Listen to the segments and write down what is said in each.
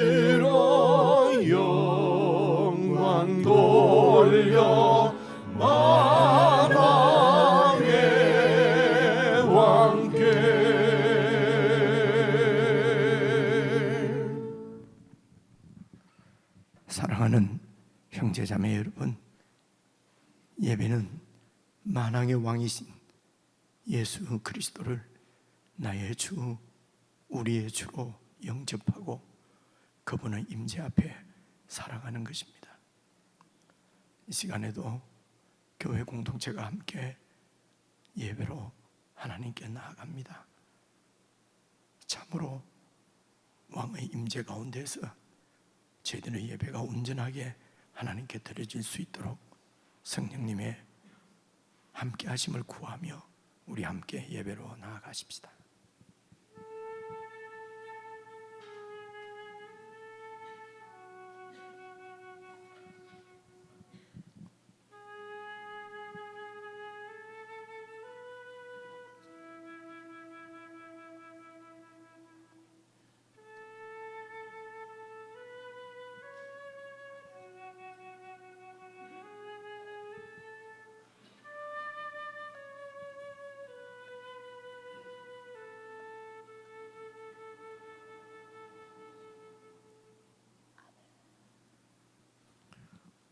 찬양으로 영광 돌려 만왕의 왕께. 사랑하는 형제자매 여러분, 예배는 만왕의 왕이신 예수 그리스도를 나의 주, 우리의 주로 영접하고 그분의 임재 앞에 살아가는 것입니다. 이 시간에도 교회 공동체가 함께 예배로 하나님께 나아갑니다. 참으로 왕의 임재 가운데서 저희들의 예배가 온전하게 하나님께 드려질 수 있도록 성령님의 함께 하심을 구하며 우리 함께 예배로 나아가십시다.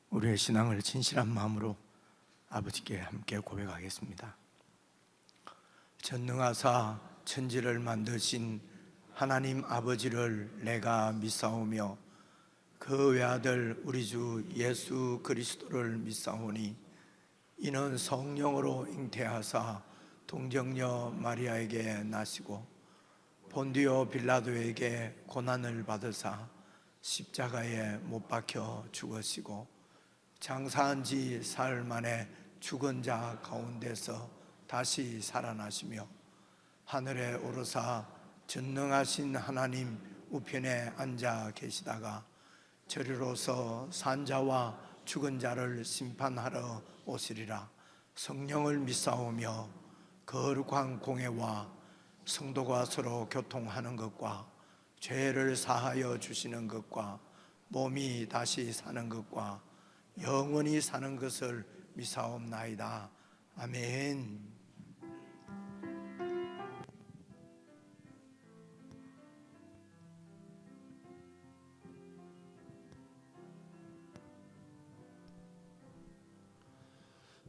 우리의 신앙을 진실한 마음으로 아버지께 함께 고백하겠습니다. 전능하사 천지를 만드신 하나님 아버지를 내가 믿사오며 그 외아들 우리 주 예수 그리스도를 믿사오니 이는 성령으로 잉태하사 동정녀 마리아에게 나시고 본디오 빌라도에게 고난을 받으사 십자가에 못 박혀 죽으시고 장사한 지 사흘 만에 죽은 자 가운데서 다시 살아나시며 하늘에 오르사 전능하신 하나님 우편에 앉아 계시다가 저리로서 산자와 죽은 자를 심판하러 오시리라. 성령을 믿사오며 거룩한 공회와 성도가 서로 교통하는 것과 죄를 사하여 주시는 것과 몸이 다시 사는 것과 영원히 사는 것을 믿사옵나이다. 아멘.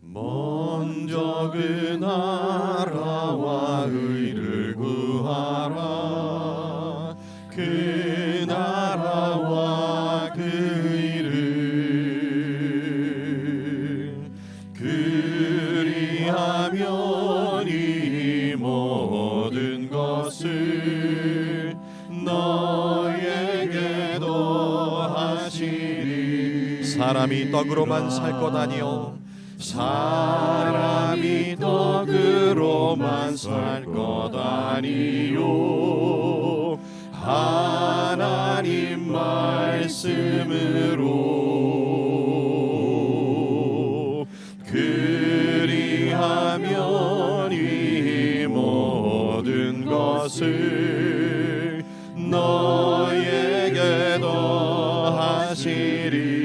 먼저 그 나라와 의를 구하라. 그 나라와 그 의를 그리하면 이 모든 것을 너에게도 하시리. 사람이 떡으로만 살 것 아니요 사람이 떡으로만 살 것 아니요 하나님 말씀으로 그리하면 이 모든 것을 너에게도 하시리라.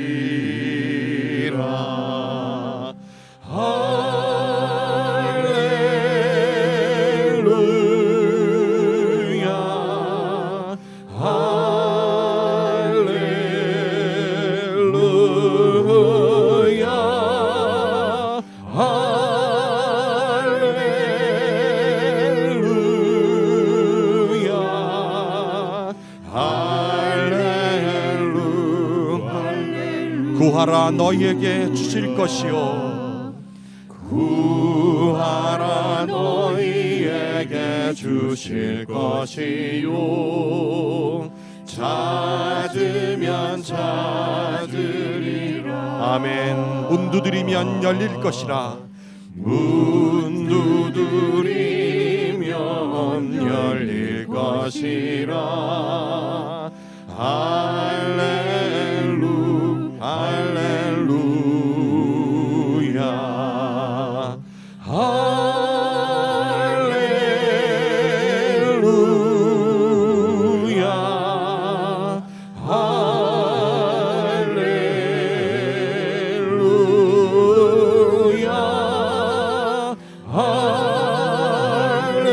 구하라 너희에게 주실 것이요 구하라 너희에게 주실 것이요 찾으면 찾으리라. 아멘. 문 두드리면 열릴 것이라. 문 두드리면 열릴 것이라. 할렐루 할렐루야 할렐루야 아멘.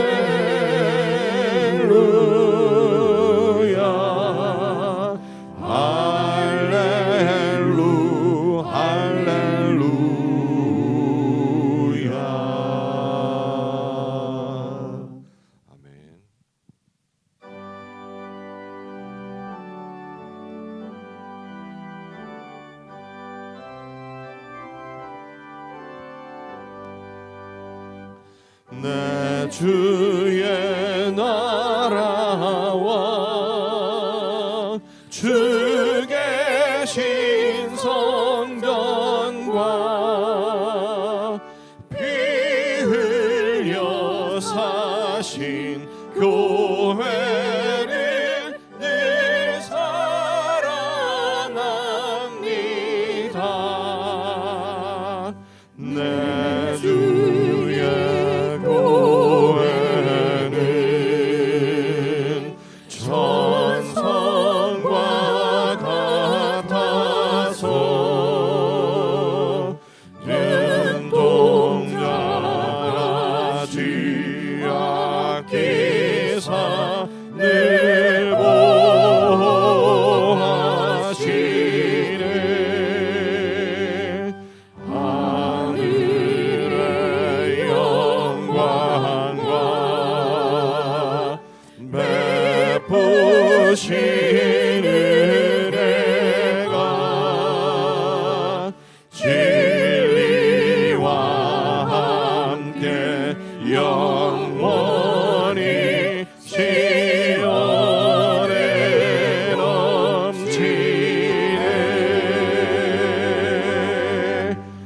내 주의 나라와 주 계신 성전과 피 흘려 사신 교회를 늘 사랑합니다. 내 주의 교회는 천성과 같아서 눈동자하지 아끼사 늘 보호하시네. 하늘의 영광과 베푸신 은혜가 진리와 함께 영원히 시온에 넘치네.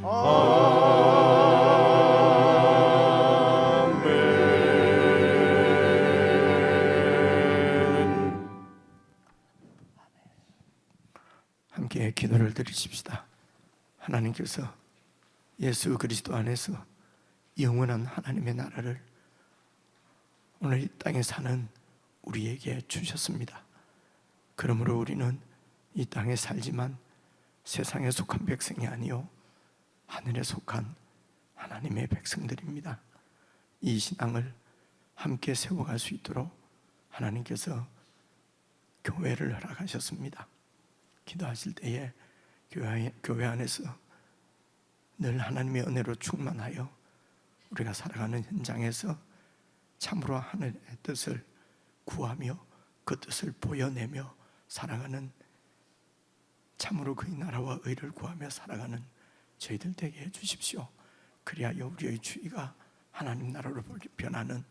아멘. 함께 기도를 드리십시다. 하나님께서 예수 그리스도 안에서 영원한 하나님의 나라를 오늘 이 땅에 사는 우리에게 주셨습니다. 그러므로 우리는 이 땅에 살지만 세상에 속한 백성이 아니요 하늘에 속한 하나님의 백성들입니다. 이 신앙을 함께 세워갈 수 있도록 하나님께서 교회를 허락하셨습니다. 기도하실 때에 교회 안에서 늘 하나님의 은혜로 충만하여 우리가 살아가는 현장에서 참으로 하늘의 뜻을 구하며 그 뜻을 보여내며 살아가는, 참으로 그의 나라와 의를 구하며 살아가는 저희들 되게 해주십시오. 그리하여 우리의 주의가 하나님 나라로 변하는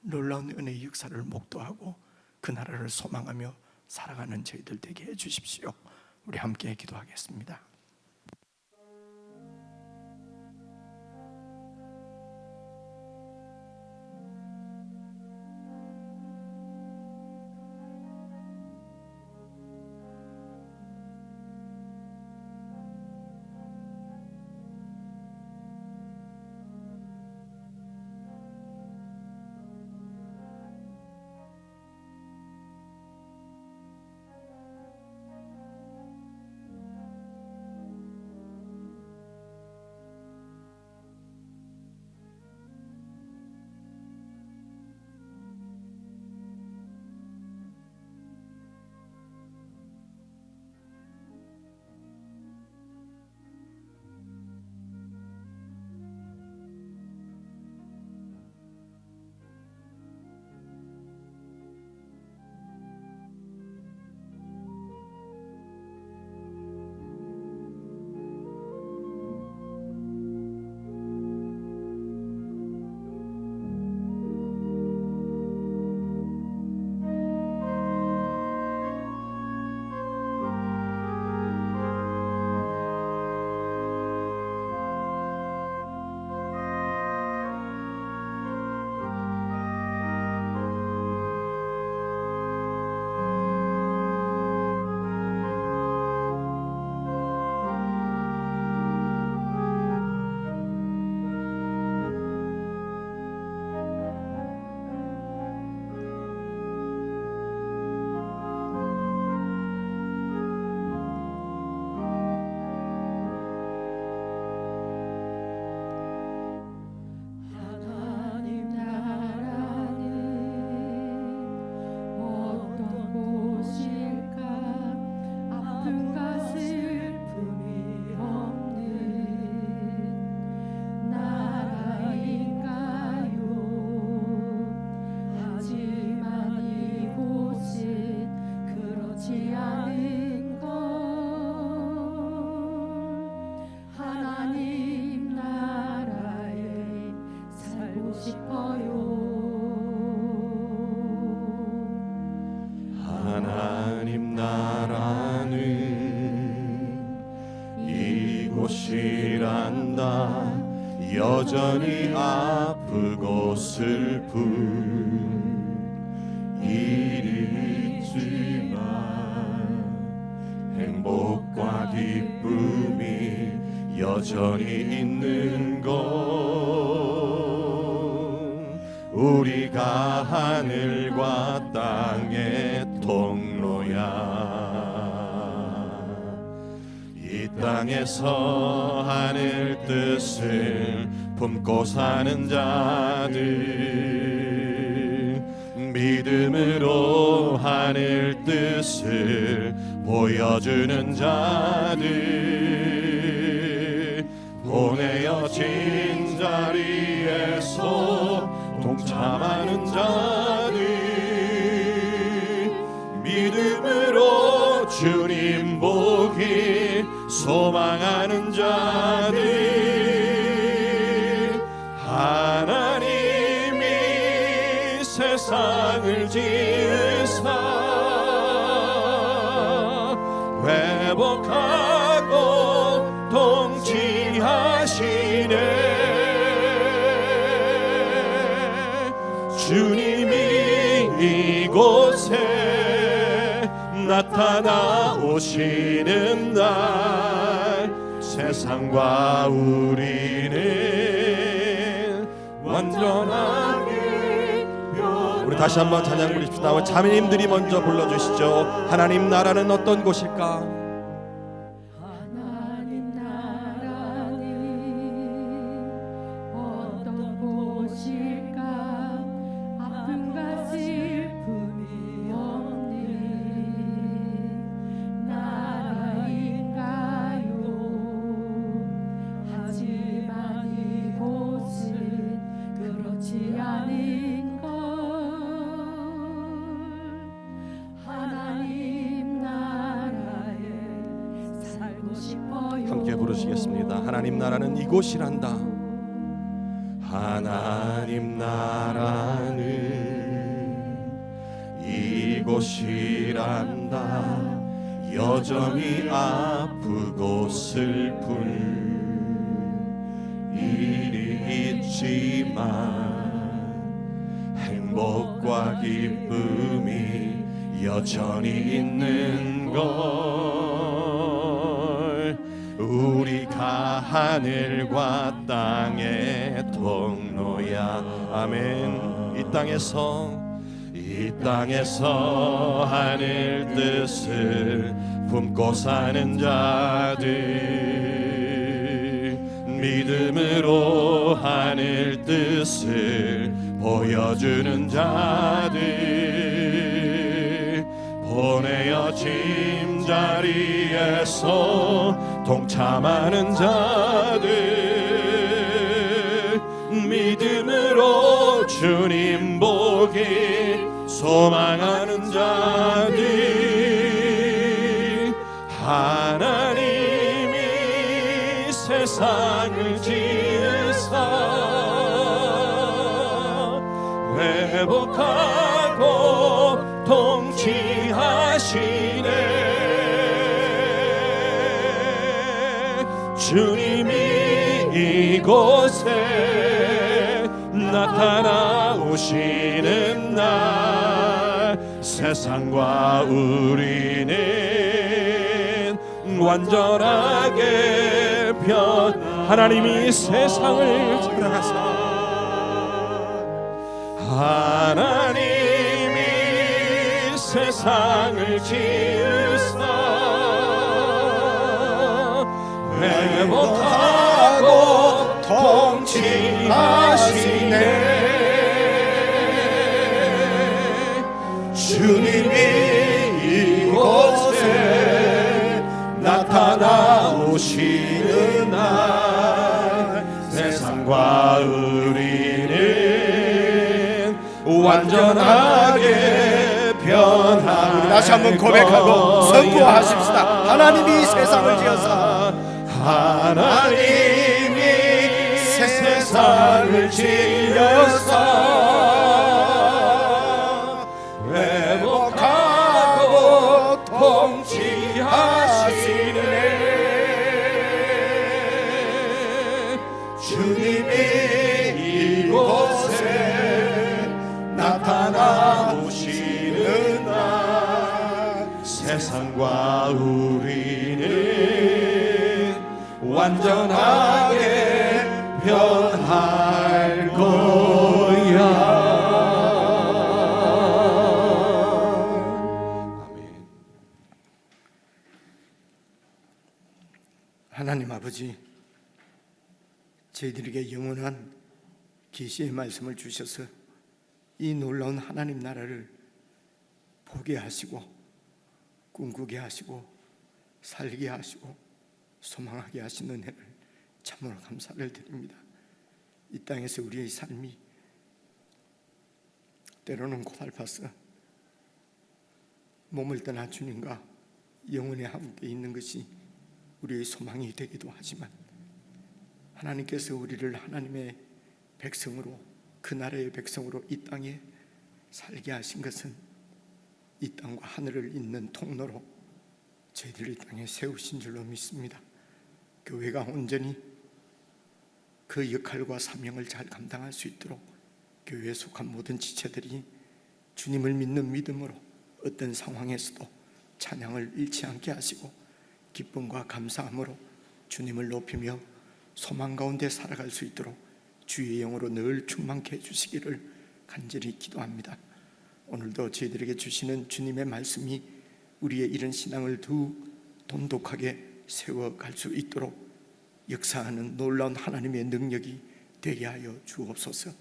놀라운 은혜의 역사를 목도하고 그 나라를 소망하며 살아가는 저희들 되게 해주십시오. 우리 함께 기도하겠습니다. 하나님 나라는 이곳이란다. 여전히 아프고 슬픈 일이 있지만 행복과 기쁨이 여전히 있는 것. 우리가 하늘과 땅의 통로야. 이 땅에서 하늘 뜻을 품고 사는 자들, 믿음으로 하늘 뜻을 보여주는 자들, 보내어진 자리에서 동참하는 자들, 믿음으로 주님 보기 소망하는 자들, 하나님이 세상을 지으사 회복하고 통치하시네. 주님이 이곳에 나타나 오시는 날, 세상과 우리는 완전하게 우리 다시 한번 찬양 부르십시다. 자매님들이 먼저 불러주시죠. 하나님 나라는 어떤 곳일까? 하나님 나라는 어떤 곳일까? 아픔과 슬픔이 없는 나라인가요? 하지만 이곳은 그렇지 않은 걸. 하나님 나라에 살고 싶어요. 함께 부르시겠습니다. 하나님 나라는 이곳이란다. 하나님 나라는 이곳이란다. 여전히 아프고 슬픈 일이 있지만 행복과 기쁨이 여전히 있는 걸. 우리가 하늘과 땅의 통로야. 아멘. 이 땅에서 하늘 뜻을 품고 사는 자들, 믿음으로 하늘 뜻을 보여주는 자들, 보내어진 자리에서 동참하는 자들, 믿음으로 주님 보기 소망하는 자들, 하나님이 세상을 지으사 회복하고 통치하시네. 주님이 이곳에 나타나 오시는 날, 세상과 우리는 완전하게 하나님이 세상을 지으사 하나님이 세상을 지으사 회복하고 통치하시네. 주님이 이곳에 나타나 오시는 날, 세상과 우리는 완전하게 변한. 우리 다시 한번 고백하고 선포하십시다. 하나님이 세상을 지어서 하나님이 세상을 세상을 지려서 회복하고 통치하시네. 주님이 이곳에 나타나 오시는 날 세상과 우리는 완전하게 변할 거야. 아멘. 하나님 아버지, 저희들에게 영원한 계시의 말씀을 주셔서 이 놀라운 하나님 나라를 보게 하시고 꿈꾸게 하시고 살게 하시고 소망하게 하시는 은혜를 참으로 감사를 드립니다. 이 땅에서 우리의 삶이 때로는 고달파서 몸을 떠나 주님과 영원히 함께 있는 것이 우리의 소망이 되기도 하지만, 하나님께서 우리를 하나님의 백성으로, 그 나라의 백성으로 이 땅에 살게 하신 것은 이 땅과 하늘을 잇는 통로로 저희들을 이 땅에 세우신 줄로 믿습니다. 교회가 온전히 그 역할과 사명을 잘 감당할 수 있도록 교회에 속한 모든 지체들이 주님을 믿는 믿음으로 어떤 상황에서도 찬양을 잃지 않게 하시고 기쁨과 감사함으로 주님을 높이며 소망 가운데 살아갈 수 있도록 주의 영으로 늘 충만케 해주시기를 간절히 기도합니다. 오늘도 저희들에게 주시는 주님의 말씀이 우리의 이런 신앙을 더 돈독하게 세워갈 수 있도록 역사하는 놀라운 하나님의 능력이 되게 하여 주옵소서.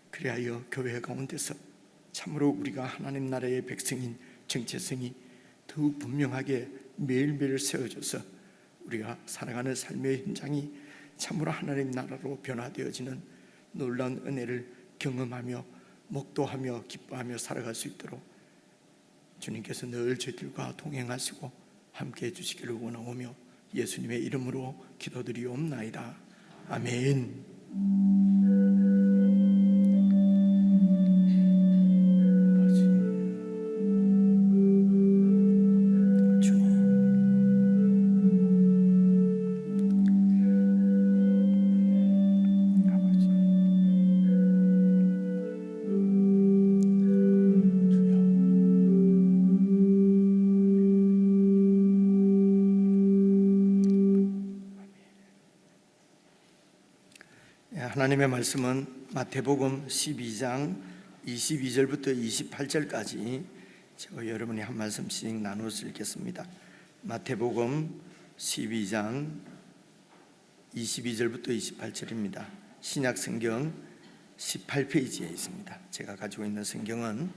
그리하여 교회 가운데서 참으로 우리가 하나님 나라의 백성인 정체성이 더욱 분명하게 매일매일 세워져서 우리가 살아가는 삶의 현장이 참으로 하나님 나라로 변화되어지는 놀라운 은혜를 경험하며 목도하며 기뻐하며 살아갈 수 있도록 주님께서 늘 저희들과 동행하시고 함께해 주시기를 원하오며 예수님의 이름으로 기도드리옵나이다. 아멘. 하나님의 말씀은 마태복음 12장 22절부터 28절까지 제가 여러분이 한 말씀씩 나누어서 읽겠습니다. 마태복음 12장 22절부터 28절입니다. 신약성경 18페이지에 있습니다. 제가 가지고 있는 성경은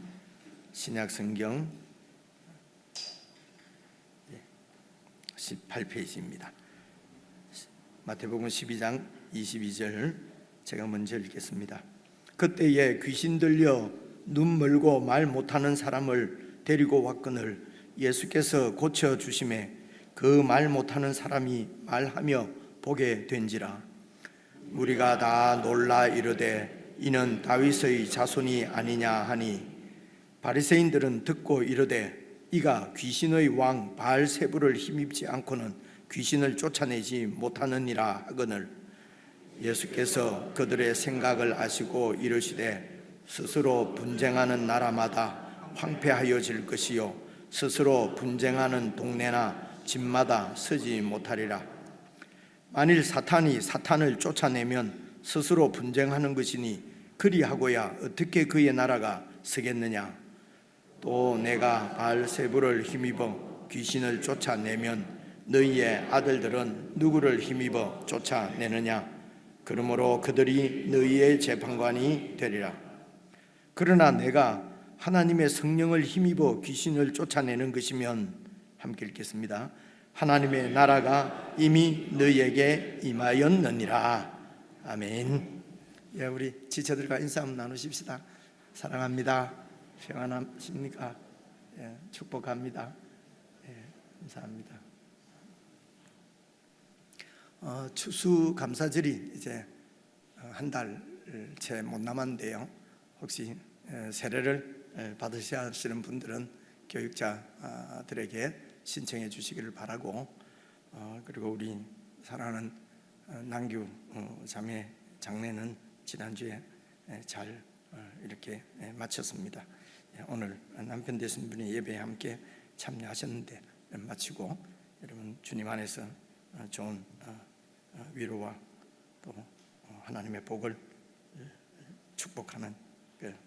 신약성경 18페이지입니다. 마태복음 12장 22절 제가 먼저 읽겠습니다. 그때에 귀신 들려 눈 멀고 말 못하는 사람을 데리고 왔거늘 예수께서 고쳐주심에 그 말 못하는 사람이 말하며 보게 된지라. 우리가 다 놀라 이르되 이는 다윗의 자손이 아니냐 하니 바리새인들은 듣고 이르되 이가 귀신의 왕 바알세불을 힘입지 않고는 귀신을 쫓아내지 못하느니라 하거늘 예수께서 그들의 생각을 아시고 이르시되 스스로 분쟁하는 나라마다 황폐하여질 것이요 스스로 분쟁하는 동네나 집마다 서지 못하리라. 만일 사탄이 사탄을 쫓아내면 스스로 분쟁하는 것이니 그리하고야 어떻게 그의 나라가 서겠느냐. 또 내가 바알세불을 힘입어 귀신을 쫓아내면 너희의 아들들은 누구를 힘입어 쫓아내느냐. 그러므로 그들이 너희의 재판관이 되리라. 그러나 내가 하나님의 성령을 힘입어 귀신을 쫓아내는 것이면 함께 읽겠습니다. 하나님의 나라가 이미 너희에게 임하였느니라. 아멘. 예, 우리 지체들과 인사 한번 나누십시다. 사랑합니다. 평안하십니까? 예, 축복합니다. 예, 감사합니다. 추수감사절이 이제 한 달 채 못 남았는데요. 혹시 세례를 받으셔야 하시는 분들은 교육자들에게 신청해 주시기를 바라고, 그리고 우리 사랑하는 남규 자매 장례는 지난주에 잘 이렇게 마쳤습니다. 오늘 남편 되신 분이 예배에 함께 참여하셨는데 마치고 여러분 주님 안에서 좋은 위로와 또 하나님의 복을 축복하는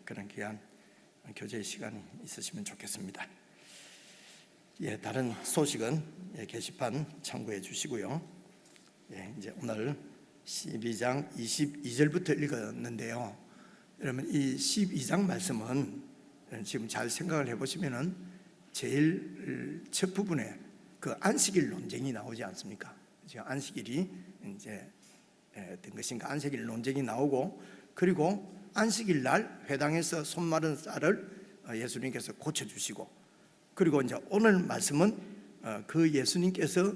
그런 귀한 교제의 시간이 있으시면 좋겠습니다. 다른 소식은 게시판 참고해 주시고요. 이제 오늘 12장 22절부터 읽었는데요. 여러분 이 12장 말씀은 지금 잘 생각을 해보시면은 제일 첫 부분에 그 안식일 논쟁이 나오지 않습니까? 지금 안식일이 이제 된 것인가, 안식일 논쟁이 나오고, 그리고 안식일 날 회당에서 손 마른 쌀을 예수님께서 고쳐주시고, 그리고 이제 오늘 말씀은 그 예수님께서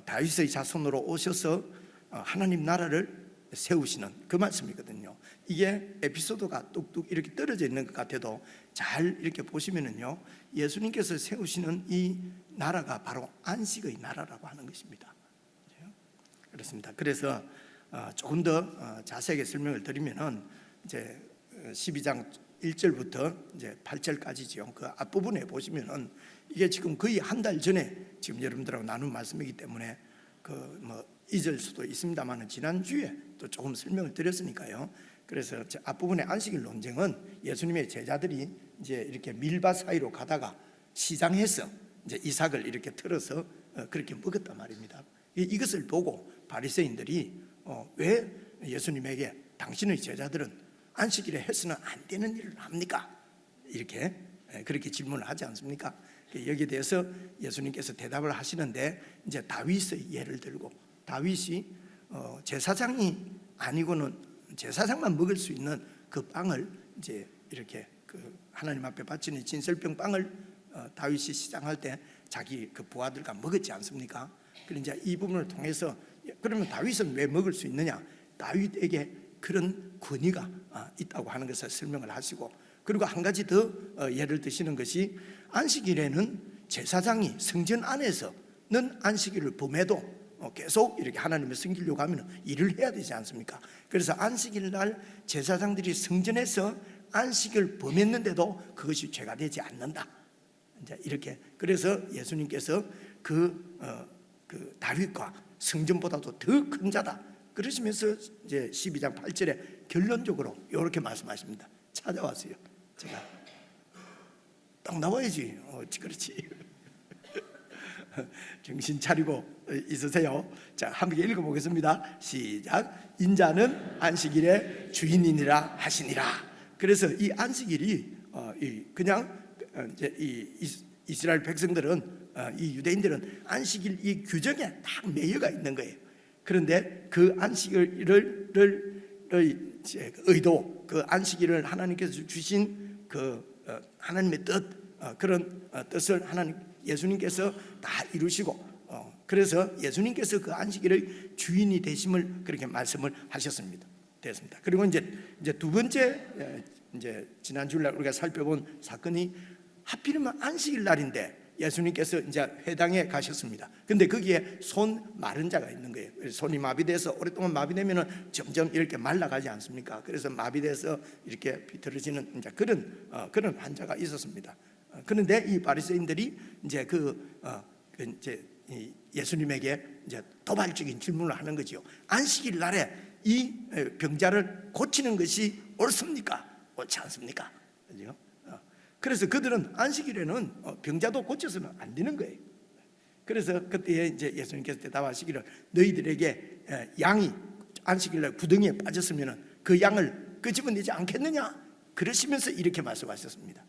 다윗의 자손으로 오셔서 하나님 나라를 세우시는 그 말씀이거든요. 이게 에피소드가 뚝뚝 이렇게 떨어져 있는 것 같아도 잘 이렇게 보시면은요, 예수님께서 세우시는 이 나라가 바로 안식의 나라라고 하는 것입니다. 그렇습니다. 그래서 조금 더 자세하게 설명을 드리면은 이제 12장 1절부터 이제 8절까지지요. 그 앞부분에 보시면은 이게 지금 거의 한 달 전에 지금 여러분들하고 나눈 말씀이기 때문에 그 잊을 수도 있습니다만은 지난주에 또 조금 설명을 드렸으니까요. 그래서 앞부분의 안식일 논쟁은 예수님의 제자들이 이제 이렇게 밀밭 사이로 가다가 시장에서 이제 이삭을 이렇게 틀어서 그렇게 먹었단 말입니다. 이것을 보고 바리새인들이 왜 예수님에게 당신의 제자들은 안식일에 해서는 안 되는 일을 합니까? 이렇게 그렇게 질문을 하지 않습니까? 여기에 대해서 예수님께서 대답을 하시는데 이제 다윗의 예를 들고, 다윗이 제사장이 아니고는 제사장만 먹을 수 있는 그 빵을 이제 이렇게 그 하나님 앞에 바치는 진설병 빵을 다윗이 시장할 때 자기 그 부하들과 먹었지 않습니까? 그런데 이제 이 부분을 통해서 그러면 다윗은 왜 먹을 수 있느냐? 다윗에게 그런 권위가 있다고 하는 것을 설명을 하시고, 그리고 한 가지 더 예를 드시는 것이 안식일에는 제사장이 성전 안에서는 안식일을 범해도 계속 이렇게 하나님을 섬기려고 하면 일을 해야 되지 않습니까? 그래서 안식일 날 제사장들이 성전에서 안식을 범했는데도 그것이 죄가 되지 않는다. 이제 이렇게, 그래서 예수님께서 그 다윗과 성전보다도 더 큰 자다 그러시면서 이제 12장 8절에 결론적으로 이렇게 말씀하십니다. 찾아왔어요. 제가 딱 나와야지. 그렇지. 정신 차리고 있으세요. 자, 함께 읽어보겠습니다. 시작. 인자는 안식일의 주인이니라 하시니라. 그래서 이 안식일이 그냥 이제 이 이스라엘 백성들은 이 유대인들은 안식일 이 규정에 딱 매여가 있는 거예요. 그런데 그 안식일을 의도, 그 안식일을 하나님께서 주신 그 하나님의 뜻, 그런 뜻을 하나님 예수님께서 다 이루시고, 그래서 예수님께서 그 안식일의 주인이 되심을 그렇게 말씀을 하셨습니다. 됐습니다. 그리고 이제 두 번째, 이제 지난 주일날 우리가 살펴본 사건이 하필이면 안식일 날인데 예수님께서 이제 회당에 가셨습니다. 근데 거기에 손 마른 자가 있는 거예요. 손이 마비돼서 오랫동안 마비되면은 점점 이렇게 말라가지 않습니까? 그래서 마비돼서 이렇게 비틀어지는 이제 그런 환자가 있었습니다. 그런데 이 바리새인들이 이제 이제 예수님에게 이제 도발적인 질문을 하는 거죠. 안식일 날에 이 병자를 고치는 것이 옳습니까? 옳지 않습니까? 그죠? 그래서 그들은 안식일에는 병자도 고쳐서는 안 되는 거예요. 그래서 그때 이제 예수님께서 대답하시기를, 너희들에게 양이 안식일날 구덩이에 빠졌으면 그 양을 끄집어내지 않겠느냐? 그러시면서 이렇게 말씀하셨습니다.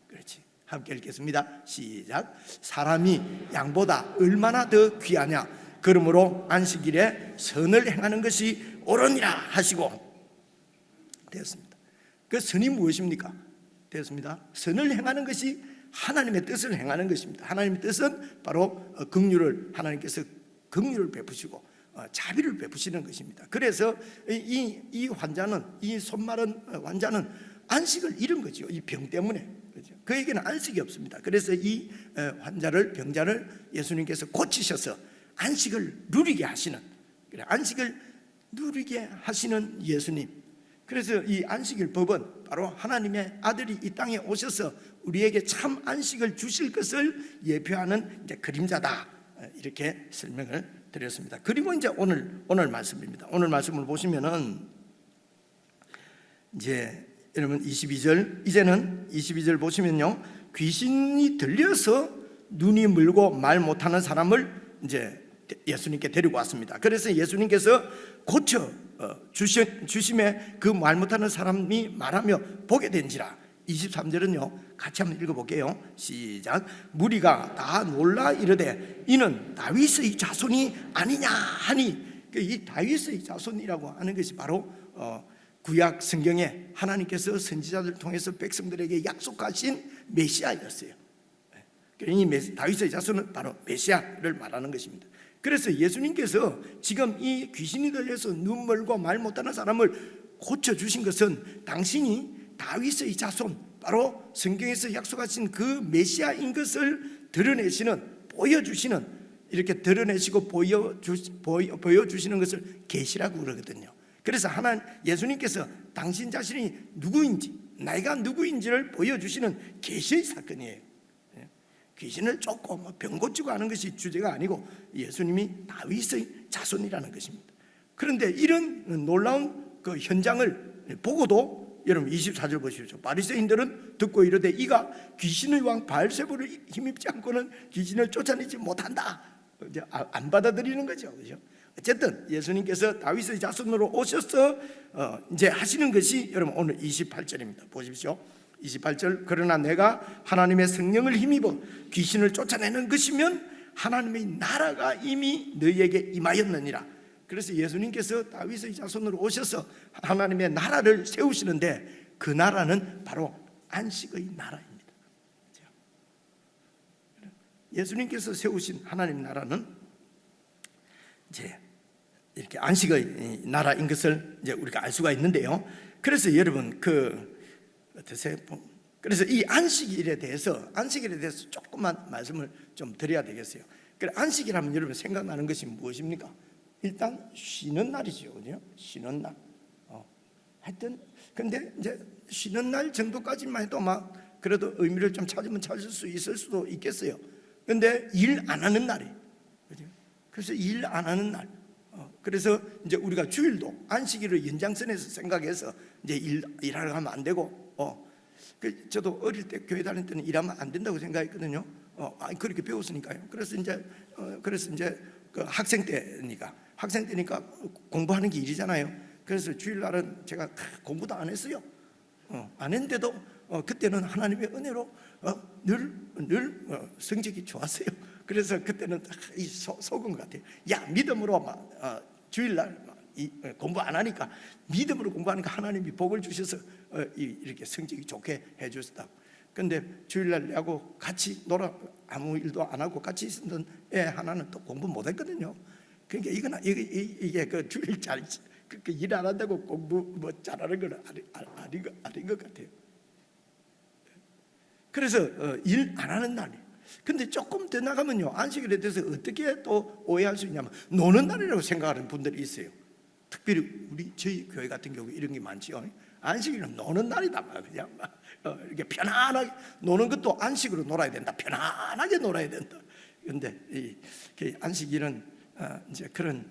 그렇지. 함께 읽겠습니다. 시작. 사람이 양보다 얼마나 더 귀하냐? 그러므로 안식일에 선을 행하는 것이 옳으니라 하시고. 되었습니다. 그 선이 무엇입니까? 되었습니다. 선을 행하는 것이 하나님의 뜻을 행하는 것입니다. 하나님의 뜻은 바로 긍휼을, 하나님께서 긍휼을 베푸시고 자비를 베푸시는 것입니다. 그래서 이 환자는, 이 손 마른 환자는 안식을 잃은 거죠. 이 병 때문에. 그렇죠? 그에게는 안식이 없습니다. 그래서 이 환자를, 병자를 예수님께서 고치셔서 안식을 누리게 하시는, 안식을 누리게 하시는 예수님. 그래서 이 안식일 법은 바로 하나님의 아들이 이 땅에 오셔서 우리에게 참 안식을 주실 것을 예표하는 이제 그림자다, 이렇게 설명을 드렸습니다. 그리고 이제 오늘 말씀입니다. 오늘 말씀을 보시면은 이제 여러분 22절, 이제는 22절 보시면요, 귀신이 들려서 눈이 멀고 말 못하는 사람을 이제 예수님께 데리고 왔습니다. 그래서 예수님께서 고쳐 주심에 그 말 못하는 사람이 말하며 보게 된지라. 23절은요 같이 한번 읽어볼게요. 시작. 무리가 다 놀라 이르되 이는 다윗의 자손이 아니냐 하니, 이 다윗의 자손이라고 하는 것이 바로 구약 성경에 하나님께서 선지자들 통해서 백성들에게 약속하신 메시아였어요. 이 다윗의 자손은 바로 메시아를 말하는 것입니다. 그래서 예수님께서 지금 이 귀신이 들려서 눈 멀고 말 못하는 사람을 고쳐주신 것은 당신이 다윗의 자손, 바로 성경에서 약속하신 그 메시아인 것을 드러내시는, 보여주시는, 이렇게 드러내시고 보여주시는 것을 계시라고 그러거든요. 그래서 예수님께서 당신 자신이 누구인지, 내가 누구인지를 보여주시는 계시의 사건이에요. 귀신을 쫓고 병 고치고 하는 것이 주제가 아니고 예수님이 다윗의 자손이라는 것입니다. 그런데 이런 놀라운 그 현장을 보고도 여러분 24절 보십시오. 바리새인들은 듣고 이르되 이가 귀신의 왕 바알세불을 힘입지 않고는 귀신을 쫓아내지 못한다. 이제 안 받아들이는 거죠, 그렇죠? 어쨌든 예수님께서 다윗의 자손으로 오셔서 이제 하시는 것이 여러분 오늘 28절입니다. 보십시오. 28절. 그러나 내가 하나님의 성령을 힘입어 귀신을 쫓아내는 것이면 하나님의 나라가 이미 너희에게 임하였느니라. 그래서 예수님께서 다윗의 자손으로 오셔서 하나님의 나라를 세우시는데 그 나라는 바로 안식의 나라입니다. 예수님께서 세우신 하나님 나라는 이제 이렇게 안식의 나라인 것을 이제 우리가 알 수가 있는데요. 그래서 여러분 그래서 이 안식일에 대해서 조금만 말씀을 좀 드려야 되겠어요. 그래, 안식이라면 여러분 생각나는 것이 무엇입니까? 일단 쉬는 날이죠, 그죠? 쉬는 날. 하여튼 근데 이제 쉬는 날 정도까지만 해도 막 그래도 의미를 좀 찾으면 찾을 수 있을 수도 있겠어요. 근데 일 안 하는 날이, 그죠? 그래서 일 안 하는 날. 그래서 이제 우리가 주일도 안식일을 연장선에서 생각해서 이제 일하러 가면 안 되고, 저도 어릴 때 교회 다닐 때는 일하면 안 된다고 생각했거든요. 그렇게 배웠으니까요. 그래서 이제 그 학생 때니까 공부하는 게 일이잖아요. 그래서 주일날은 제가 공부도 안 했어요. 안 했는데도 그때는 하나님의 은혜로 늘 성적이 좋았어요. 그래서 그때는 이 속은 것 같아요. 야, 믿음으로 주일날 공부 안 하니까 믿음으로 공부하니까 하나님이 복을 주셔서 이렇게 성적이 좋게 해주셨다. 근데 주일날 하고 같이 놀아 아무 일도 안 하고 같이 있었던 애 하나는 또 공부 못 했거든요. 그러니까 이게 그 주일 일 안 한다고 공부 뭐 잘하는 건 아닌 것 같아요. 그래서 일 안 하는 날이. 근데 조금 더 나가면요, 안식일에 대해서 어떻게 또 오해할 수 있냐면 노는 날이라고 생각하는 분들이 있어요. 특별히 저희 교회 같은 경우 이런 게 많지요. 안식일은 노는 날이다. 그냥 이렇게 편안하게 노는 것도 안식으로 놀아야 된다. 편안하게 놀아야 된다. 그런데 이 안식일은 이제 그런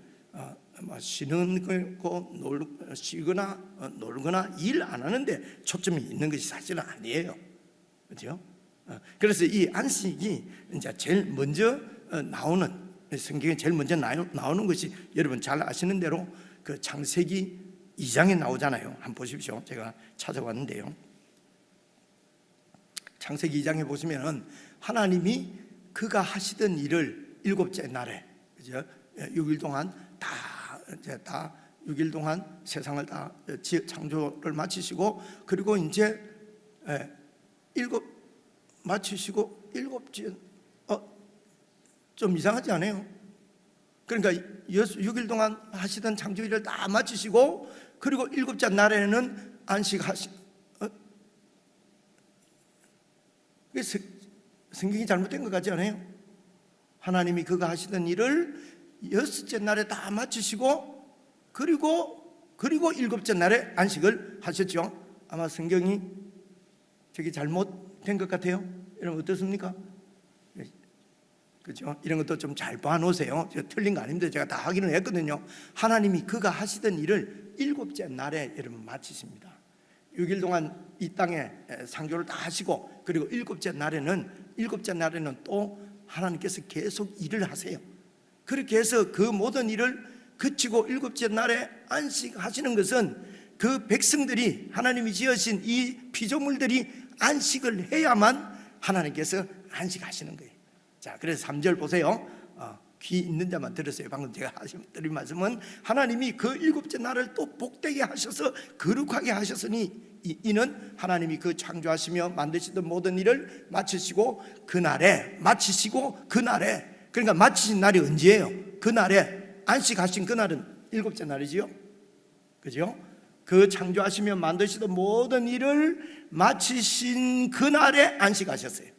쉬는 거고 쉬거나 놀거나 일 안 하는데 초점이 있는 것이 사실은 아니에요. 그렇죠? 그래서 이 안식이 이제 제일 먼저 나오는, 성경에 제일 먼저 나오는 것이 여러분 잘 아시는 대로 그 창세기 2장에 나오잖아요. 한번 보십시오. 제가 찾아왔는데요. 창세기 2장에 보시면은 하나님이 그가 하시던 일을 일곱째 날에, 그죠? 6일 동안 다 6일 동안 세상을 다 창조를 마치시고, 그리고 이제 마치시고 일곱째 좀 이상하지 않아요? 그러니까 6일 동안 하시던 창조일을 다 마치시고 그리고 일곱째 날에는 안식하시. 성경이 잘못된 것 같지 않아요? 하나님이 그가 하시던 일을 여섯째 날에 다 마치시고 그리고 일곱째 날에 안식을 하셨죠. 아마 성경이 저기 잘못된 것 같아요. 여러분 어떻습니까? 그렇죠? 이런 것도 좀 잘 봐놓으세요. 제가 틀린 거 아닙니다. 제가 다 확인을 했거든요. 하나님이 그가 하시던 일을 일곱째 날에 여러분 마치십니다. 6일 동안 이 땅에 창조를 다 하시고 그리고 일곱째 날에는 또 하나님께서 계속 일을 하세요. 그렇게 해서 그 모든 일을 그치고 일곱째 날에 안식하시는 것은 그 백성들이 하나님이 지으신 이 피조물들이 안식을 해야만 하나님께서 안식하시는 거예요. 자, 그래서 3절 보세요. 귀 있는 자만 들으세요. 방금 제가 드린 말씀은 하나님이 그 일곱째 날을 또 복되게 하셔서 거룩하게 하셨으니 이는 하나님이 그 창조하시며 만드시던 모든 일을 마치시고 그날에 그러니까 마치신 날이 언제예요? 그날에 안식하신 그날은 일곱째 날이지요. 그죠? 그 창조하시며 만드시던 모든 일을 마치신 그날에 안식하셨어요.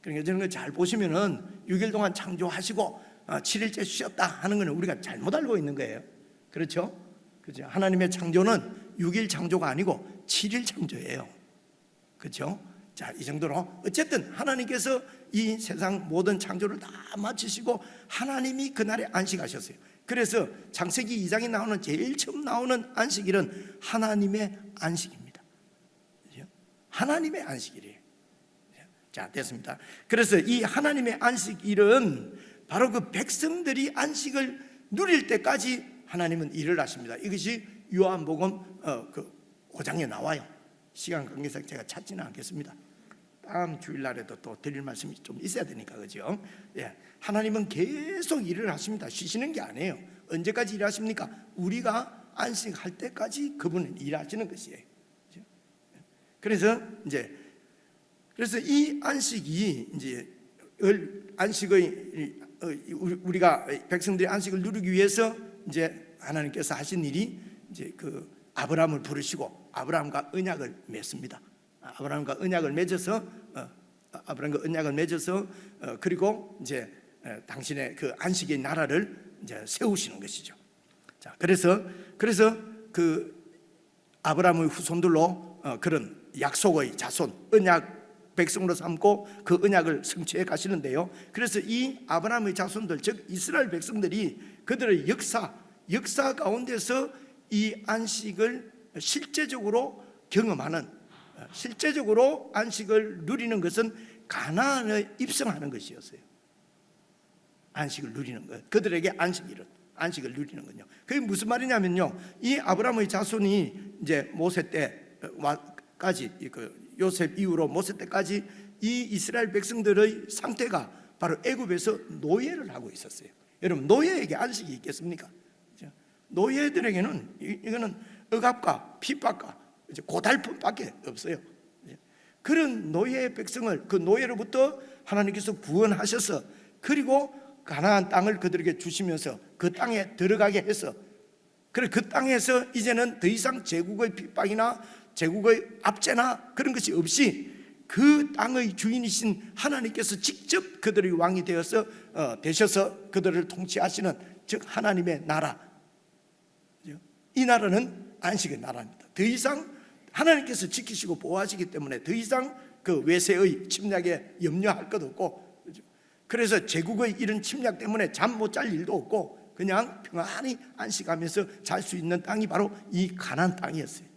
그러니까 저런 걸 잘 보시면은 6일 동안 창조하시고 7일째 쉬었다 하는 것은 우리가 잘못 알고 있는 거예요. 그렇죠? 그죠? 하나님의 창조는 6일 창조가 아니고 7일 창조예요. 그렇죠? 자, 이 정도로 어쨌든 하나님께서 이 세상 모든 창조를 다 마치시고 하나님이 그날에 안식하셨어요. 그래서 창세기 2장에 나오는 제일 처음 나오는 안식일은 하나님의 안식입니다. 그렇죠? 하나님의 안식일이에요. 자, 됐습니다. 그래서 이 하나님의 안식일은 바로 그 백성들이 안식을 누릴 때까지 하나님은 일을 하십니다. 이것이 요한복음 5장에 나와요. 시간 관계상 제가 찾지는 않겠습니다. 다음 주일날에도 또 드릴 말씀이 좀 있어야 되니까, 그죠? 예, 하나님은 계속 일을 하십니다. 쉬시는 게 아니에요. 언제까지 일하십니까? 우리가 안식할 때까지 그분은 일하시는 것이에요. 그래서 이 안식이 우리가 백성들이 안식을 누리기 위해서 하나님께서 하신 일이 그 아브라함을 부르시고 아브라함과 언약을 맺습니다. 아브라함과 언약을 맺어서 그리고 당신의 그 안식의 나라를 세우시는 것이죠. 자, 그래서 그 아브라함의 후손들로 그런 약속의 자손, 언약 백성으로 삼고 그 언약을 성취해 가시는데요. 그래서 이 아브라함의 자손들, 즉 이스라엘 백성들이 그들의 역사 가운데서 이 안식을 실제적으로 경험하는, 실제적으로 안식을 누리는 것은 가나안에 입성하는 것이었어요. 안식을 누리는 것, 그들에게 안식을 누리는 건요. 그게 무슨 말이냐면요, 이 아브라함의 자손이 모세 때까지, 요셉 이후로 모세 때까지 이 이스라엘 백성들의 상태가 바로 애굽에서 노예를 하고 있었어요. 여러분, 노예에게 안식이 있겠습니까? 노예들에게는 이거는 억압과 핍박과 고달픔밖에 없어요. 그런 노예 백성을 그 노예로부터 하나님께서 구원하셔서 그리고 가나안 땅을 그들에게 주시면서 그 땅에 들어가게 해서, 그래 그 땅에서 이제는 더 이상 제국의 핍박이나 제국의 압제나 그런 것이 없이 그 땅의 주인이신 하나님께서 직접 그들의 왕이 되셔서 그들을 통치하시는, 즉 하나님의 나라, 이 나라는 안식의 나라입니다. 더 이상 하나님께서 지키시고 보호하시기 때문에 더 이상 그 외세의 침략에 염려할 것도 없고, 그래서 제국의 이런 침략 때문에 잠 못 잘 일도 없고 그냥 평안히 안식하면서 잘 수 있는 땅이 바로 이 가나안 땅이었어요.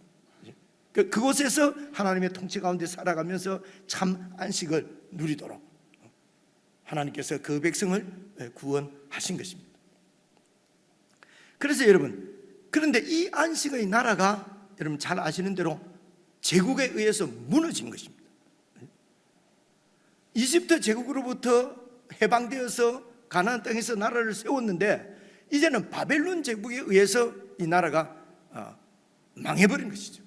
그곳에서 하나님의 통치 가운데 살아가면서 참 안식을 누리도록 하나님께서 그 백성을 구원하신 것입니다. 그래서 여러분, 그런데 이 안식의 나라가 여러분 잘 아시는 대로 제국에 의해서 무너진 것입니다. 이집트 제국으로부터 해방되어서 가나안 땅에서 나라를 세웠는데 이제는 바벨론 제국에 의해서 이 나라가 망해버린 것이죠.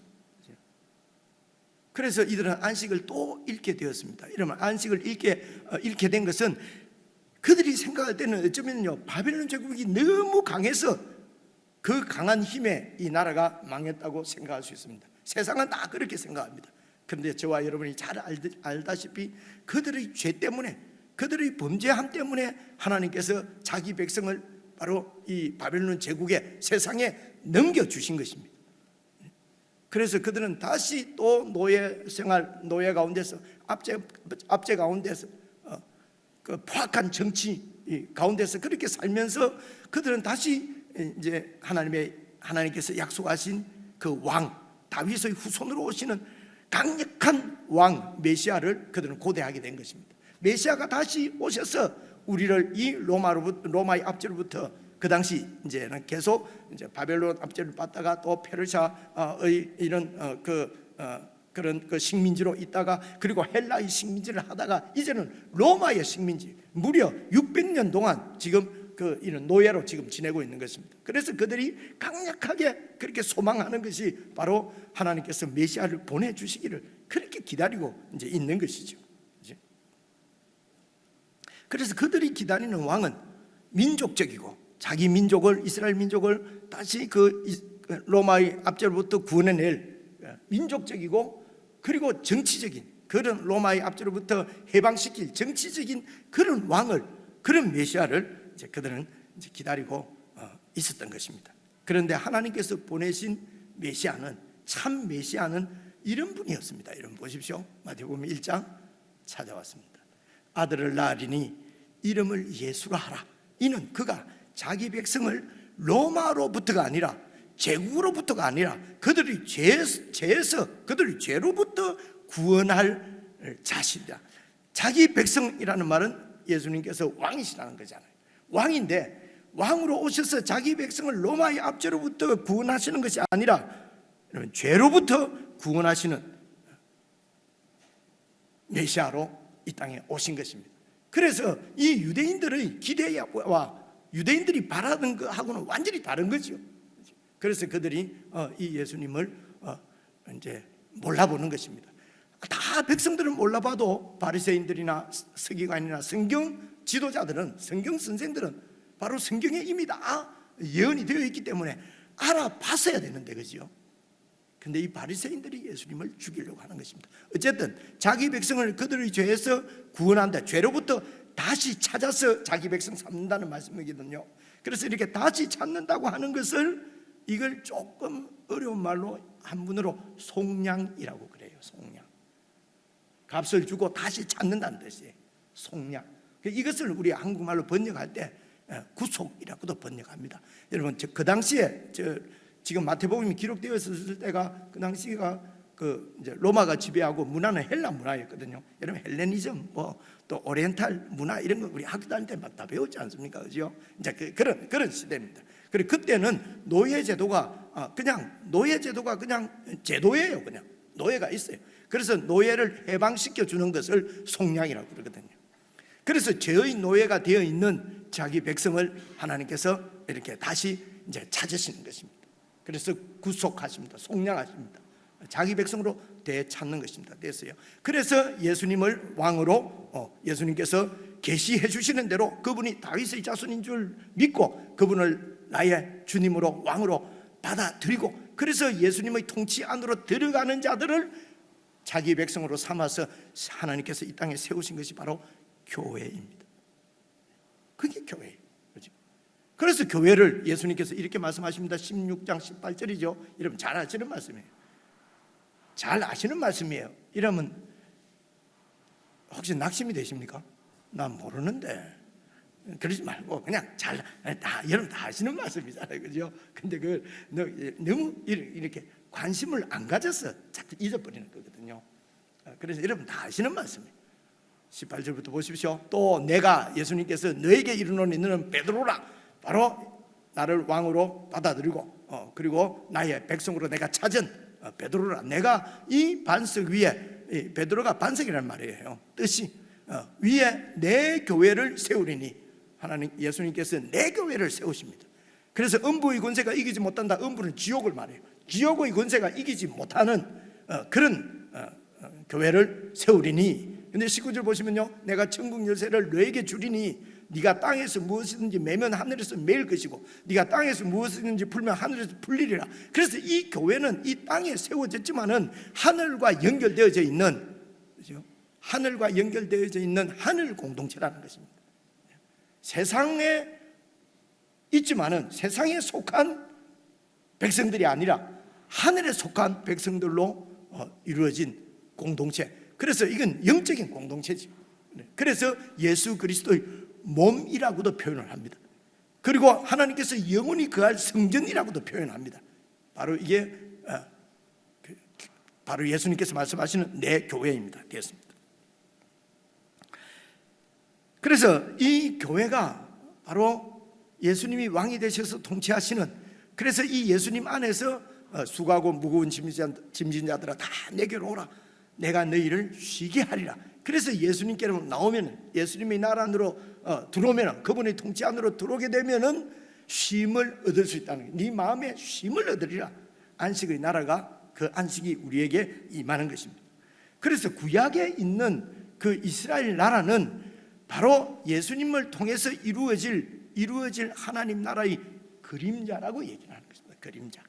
그래서 이들은 안식을 또 잃게 되었습니다. 이러면 안식을 잃게 된 것은 그들이 생각할 때는 어쩌면요, 바벨론 제국이 너무 강해서 그 강한 힘에 이 나라가 망했다고 생각할 수 있습니다. 세상은 다 그렇게 생각합니다. 그런데 저와 여러분이 잘 알다시피 그들의 죄 때문에, 그들의 범죄함 때문에 하나님께서 자기 백성을 바로 이 바벨론 제국의 세상에 넘겨주신 것입니다. 그래서 그들은 다시 또 노예 생활, 노예 가운데서 압제 가운데서 그 포악한 정치 가운데서 그렇게 살면서 그들은 다시 이제 하나님께서 약속하신 그 왕 다윗의 후손으로 오시는 강력한 왕 메시아를 그들은 고대하게 된 것입니다. 메시아가 다시 오셔서 우리를 이 로마의 압제로부터, 그 당시 이제는 계속 이제 바벨론 압제를 받다가 또 페르시아의 이런 그런 그 식민지로 있다가, 그리고 헬라의 식민지를 하다가 이제는 로마의 식민지, 무려 600년 동안 지금 이런 노예로 지금 지내고 있는 것입니다. 그래서 그들이 강력하게 그렇게 소망하는 것이 바로 하나님께서 메시아를 보내주시기를 그렇게 기다리고 이제 있는 것이죠. 그래서 그들이 기다리는 왕은 민족적이고, 자기 민족을, 이스라엘 민족을 다시 그 로마의 압제로부터 구원해낼 민족적이고, 그리고 정치적인 그런 로마의 압제로부터 해방시킬 정치적인 그런 왕을, 그런 메시아를 이제 그들은 이제 기다리고 있었던 것입니다. 그런데 하나님께서 보내신 메시아는, 참 메시아는 이런 분이었습니다. 여러분 보십시오. 마태복음 1장 찾아왔습니다. 아들을 낳으리니 이름을 예수라 하라. 이는 그가 자기 백성을 로마로부터가 아니라, 제국으로부터가 아니라 그들의 죄에서, 그들의 죄로부터 구원할 자신이다. 자기 백성이라는 말은 예수님께서 왕이시라는 거잖아요. 왕인데 왕으로 오셔서 자기 백성을 로마의 압제로부터 구원하시는 것이 아니라 죄로부터 구원하시는 메시아로 이 땅에 오신 것입니다. 그래서 이 유대인들의 기대와 유대인들이 바라는 것하고는 완전히 다른 거죠. 그래서 그들이 이 예수님을 이제 몰라보는 것입니다. 다 백성들은 몰라봐도 바리새인들이나 서기관이나 성경 지도자들은, 성경 선생들은 바로 성경에 이미 다 예언이 되어 있기 때문에 알아봤어야 되는데, 그죠? 근데 이 바리새인들이 예수님을 죽이려고 하는 것입니다. 어쨌든 자기 백성을 그들의 죄에서 구원한다, 죄로부터 다시 찾아서 자기 백성 삼는다는 말씀이거든요. 그래서 이렇게 다시 찾는다고 하는 것을, 이걸 조금 어려운 말로 한문으로 속량이라고 그래요. 속량. 값을 주고 다시 찾는다는 뜻이에요. 속량. 이것을 우리 한국말로 번역할 때 구속이라고도 번역합니다. 여러분, 그 당시에 지금 마태복음이 기록되어 있었을 때가, 그 당시가 이제 로마가 지배하고 문화는 헬라 문화였거든요. 여러분, 헬레니즘, 또 오리엔탈 문화 이런 거 우리 학교 다닐 때 막 다 배웠지 않습니까, 그죠? 이제 그런 시대입니다. 그리고 그때는 노예 제도가 그냥 제도예요. 그냥 노예가 있어요. 그래서 노예를 해방시켜 주는 것을 속량이라고 그러거든요. 그래서 죄의 노예가 되어 있는 자기 백성을 하나님께서 이렇게 다시 이제 찾으시는 것입니다. 그래서 구속하십니다. 속량하십니다. 자기 백성으로 되찾는 것입니다. 됐어요. 그래서 예수님을 왕으로 예수님께서 계시해 주시는 대로 그분이 다윗의 자손인 줄 믿고 그분을 나의 주님으로, 왕으로 받아들이고, 그래서 예수님의 통치 안으로 들어가는 자들을 자기 백성으로 삼아서 하나님께서 이 땅에 세우신 것이 바로 교회입니다. 그게 교회예요. 그렇죠? 그래서 교회를 예수님께서 이렇게 말씀하십니다. 16장 18절이죠. 여러분 잘 아시는 말씀이에요. 잘 아시는 말씀이에요. 이러면 혹시 낙심이 되십니까? 난 모르는데. 그러지 말고 그냥 여러분 다 아시는 말씀이잖아요, 그죠? 근데 너무 이렇게 관심을 안 가져서 자꾸 잊어버리는 거거든요. 그래서 여러분 다 아시는 말씀이에요. 18절부터 보십시오. 또 내가, 예수님께서 너에게 이르노니 너는 베드로라, 바로 나를 왕으로 받아들이고 그리고 나의 백성으로 내가 찾은 베드로라. 내가 이 반석 위에, 베드로가 반석이라는 말이에요. 뜻이 위에 내 교회를 세우리니, 하나님 예수님께서 내 교회를 세우십니다. 그래서 음부의 권세가 이기지 못한다. 음부는 지옥을 말해요. 지옥의 권세가 이기지 못하는 그런 교회를 세우리니. 근데 19절 보시면요, 내가 천국 열쇠를 너에게 주리니 네가 땅에서 무엇이든지 매면 하늘에서 매일 것이고 네가 땅에서 무엇이든지 풀면 하늘에서 풀리리라. 그래서 이 교회는 이 땅에 세워졌지만은 하늘과 연결되어져 있는, 그렇죠? 하늘과 연결되어져 있는 하늘 공동체라는 것입니다. 세상에 있지만은 세상에 속한 백성들이 아니라 하늘에 속한 백성들로 이루어진 공동체. 그래서 이건 영적인 공동체죠. 그래서 예수 그리스도의 몸이라고도 표현을 합니다. 그리고 하나님께서 영원히 거할 성전이라고도 표현합니다. 바로 이게 바로 예수님께서 말씀하시는 내 교회입니다. 되었습니다. 그래서 이 교회가 바로 예수님이 왕이 되셔서 통치하시는, 그래서 이 예수님 안에서 수고하고 무거운 짐진자들아 다 내게로 오라, 내가 너희를 쉬게 하리라. 그래서 예수님께로 나오면, 예수님의 나라 안으로 들어오면, 그분의 통치 안으로 들어오게 되면은 쉼을 얻을 수 있다는 거예요. 네 마음에 쉼을 얻으리라. 안식의 나라가, 그 안식이 우리에게 임하는 것입니다. 그래서 구약에 있는 그 이스라엘 나라는 바로 예수님을 통해서 이루어질 하나님 나라의 그림자라고 얘기를 하는 것입니다. 그림자.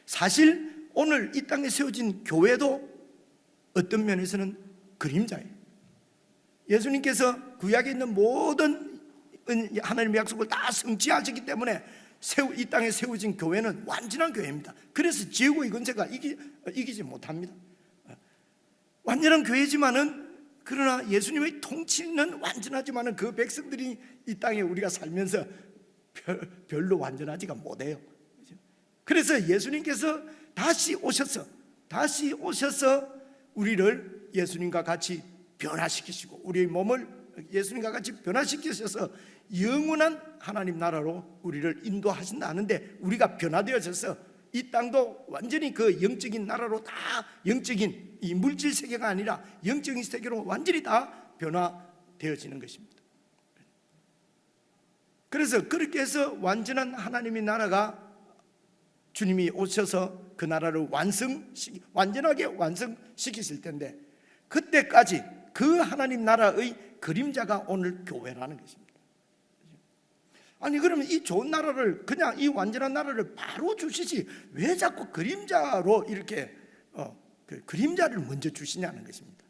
사실 오늘 이 땅에 세워진 교회도 어떤 면에서는 그림자예요. 예수님께서 구약에 있는 모든 하나님의 약속을 다 성취하셨기 때문에 이 땅에 세워진 교회는 완전한 교회입니다. 그래서 지옥의 권세가 이기지 못합니다. 완전한 교회지만은, 그러나 예수님의 통치는 완전하지만은 그 백성들이 이 땅에 우리가 살면서 별로 완전하지가 못해요. 그래서 예수님께서 다시 오셔서 우리를 예수님과 같이 변화시키시고 우리의 몸을 예수님과 같이 변화시키셔서 영원한 하나님 나라로 우리를 인도하신다는데, 우리가 변화되어져서 이 땅도 완전히 그 영적인 나라로 다, 영적인 이 물질 세계가 아니라 영적인 세계로 완전히 다 변화되어지는 것입니다. 그래서 그렇게 해서 완전한 하나님의 나라가, 주님이 오셔서 그 나라를 완전하게 완성시키실 텐데, 그때까지 그 하나님 나라의 그림자가 오늘 교회라는 것입니다. 아니 그러면 이 좋은 나라를, 그냥 이 완전한 나라를 바로 주시지 왜 자꾸 그림자로 이렇게 그 그림자를 먼저 주시냐는 것입니다.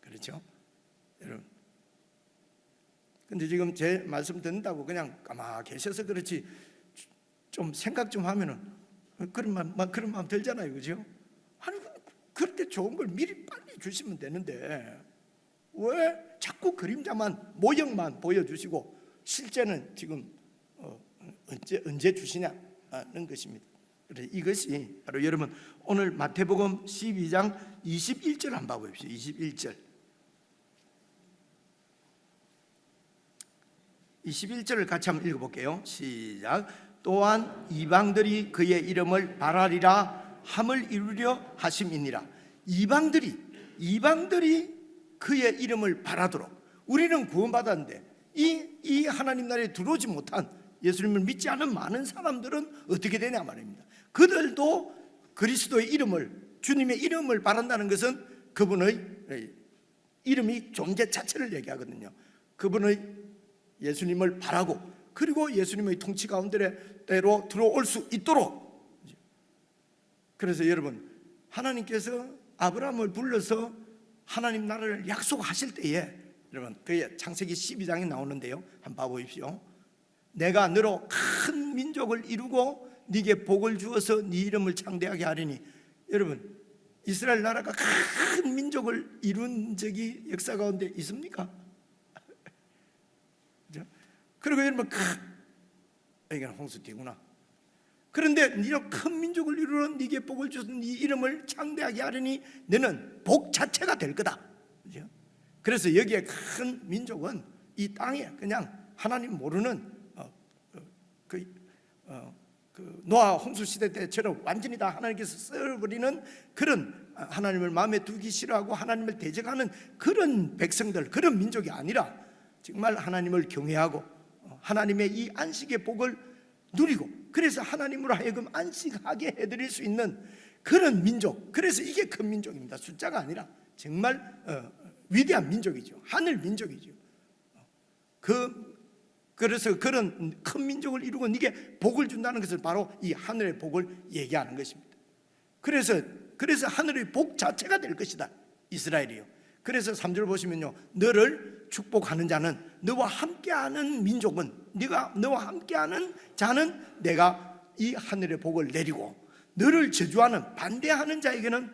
그렇죠, 여러분? 근데 지금 제 말씀 듣는다고 그냥 가만히 계셔서 그렇지, 좀 생각 좀 하면은 그런 마음 들잖아요, 그죠? 아니 그럴 때 좋은 걸 미리 빨리 주시면 되는데 왜 자꾸 그림자만, 모형만 보여주시고 실제는 지금 언제 주시냐는 것입니다. 그래서 이것이 바로 여러분 오늘 마태복음 12장 21절 한번 봐보십시오. 21절을 같이 한번 읽어볼게요. 시작. 또한 이방들이 그의 이름을 바라리라 함을 이루려 하심이니라. 이방들이 그의 이름을 바라도록, 우리는 구원받았는데 이 하나님 나라에 들어오지 못한, 예수님을 믿지 않은 많은 사람들은 어떻게 되냐 말입니다. 그들도 그리스도의 이름을, 주님의 이름을 바란다는 것은 그분의 이름이 존재 자체를 얘기하거든요. 그분의 예수님을 바라고, 그리고 예수님의 통치 가운데로 들어올 수 있도록. 그래서 여러분, 하나님께서 아브라함을 불러서 하나님 나라를 약속하실 때에, 여러분 그게 창세기 12장에 나오는데요, 한번 봐보십시오. 내가 너로 큰 민족을 이루고 네게 복을 주어서 네 이름을 창대하게 하리니. 여러분, 이스라엘 나라가 큰 민족을 이룬 적이 역사 가운데 있습니까? 그리고 여러분, 이게 홍수띠구나. 그런데 네로 큰 민족을 이루어 네게 복을 주어서 네 이름을 창대하게 하리니 너는 복 자체가 될 거다. 그렇죠? 그래서 여기에 큰 민족은 이 땅에 그냥 하나님 모르는 노아 홍수 시대 때처럼 완전히 다 하나님께서 썰어버리는 그런, 하나님을 마음에 두기 싫어하고 하나님을 대적하는 그런 백성들, 그런 민족이 아니라 정말 하나님을 경외하고 하나님의 이 안식의 복을 누리고 그래서 하나님으로 하여금 안식하게 해드릴 수 있는 그런 민족. 그래서 이게 큰 민족입니다. 숫자가 아니라 정말 위대한 민족이죠. 하늘 민족이죠. 그래서 그런 큰 민족을 이루고 이게 복을 준다는 것을 바로 이 하늘의 복을 얘기하는 것입니다. 그래서 하늘의 복 자체가 될 것이다, 이스라엘이요. 그래서 3절 보시면요, 너를 축복하는 자는, 너와 함께하는 민족은, 너와 함께하는 자는 내가 이 하늘의 복을 내리고, 너를 저주하는, 반대하는 자에게는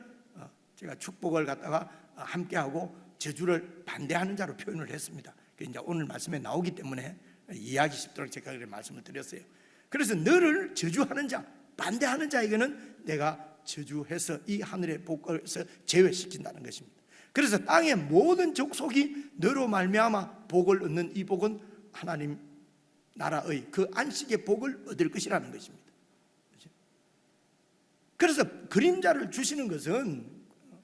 제가 축복을 갖다가 함께하고 저주를 반대하는 자로 표현을 했습니다. 이제 오늘 말씀에 나오기 때문에 이해하기 쉽도록 제가 그렇게 말씀을 드렸어요. 그래서 너를 저주하는 자, 반대하는 자에게는 내가 저주해서 이 하늘의 복에서 제외시킨다는 것입니다. 그래서 땅의 모든 족속이 너로 말미암아 복을 얻는 이 복은 하나님 나라의 그 안식의 복을 얻을 것이라는 것입니다. 그래서 그림자를 주시는 것은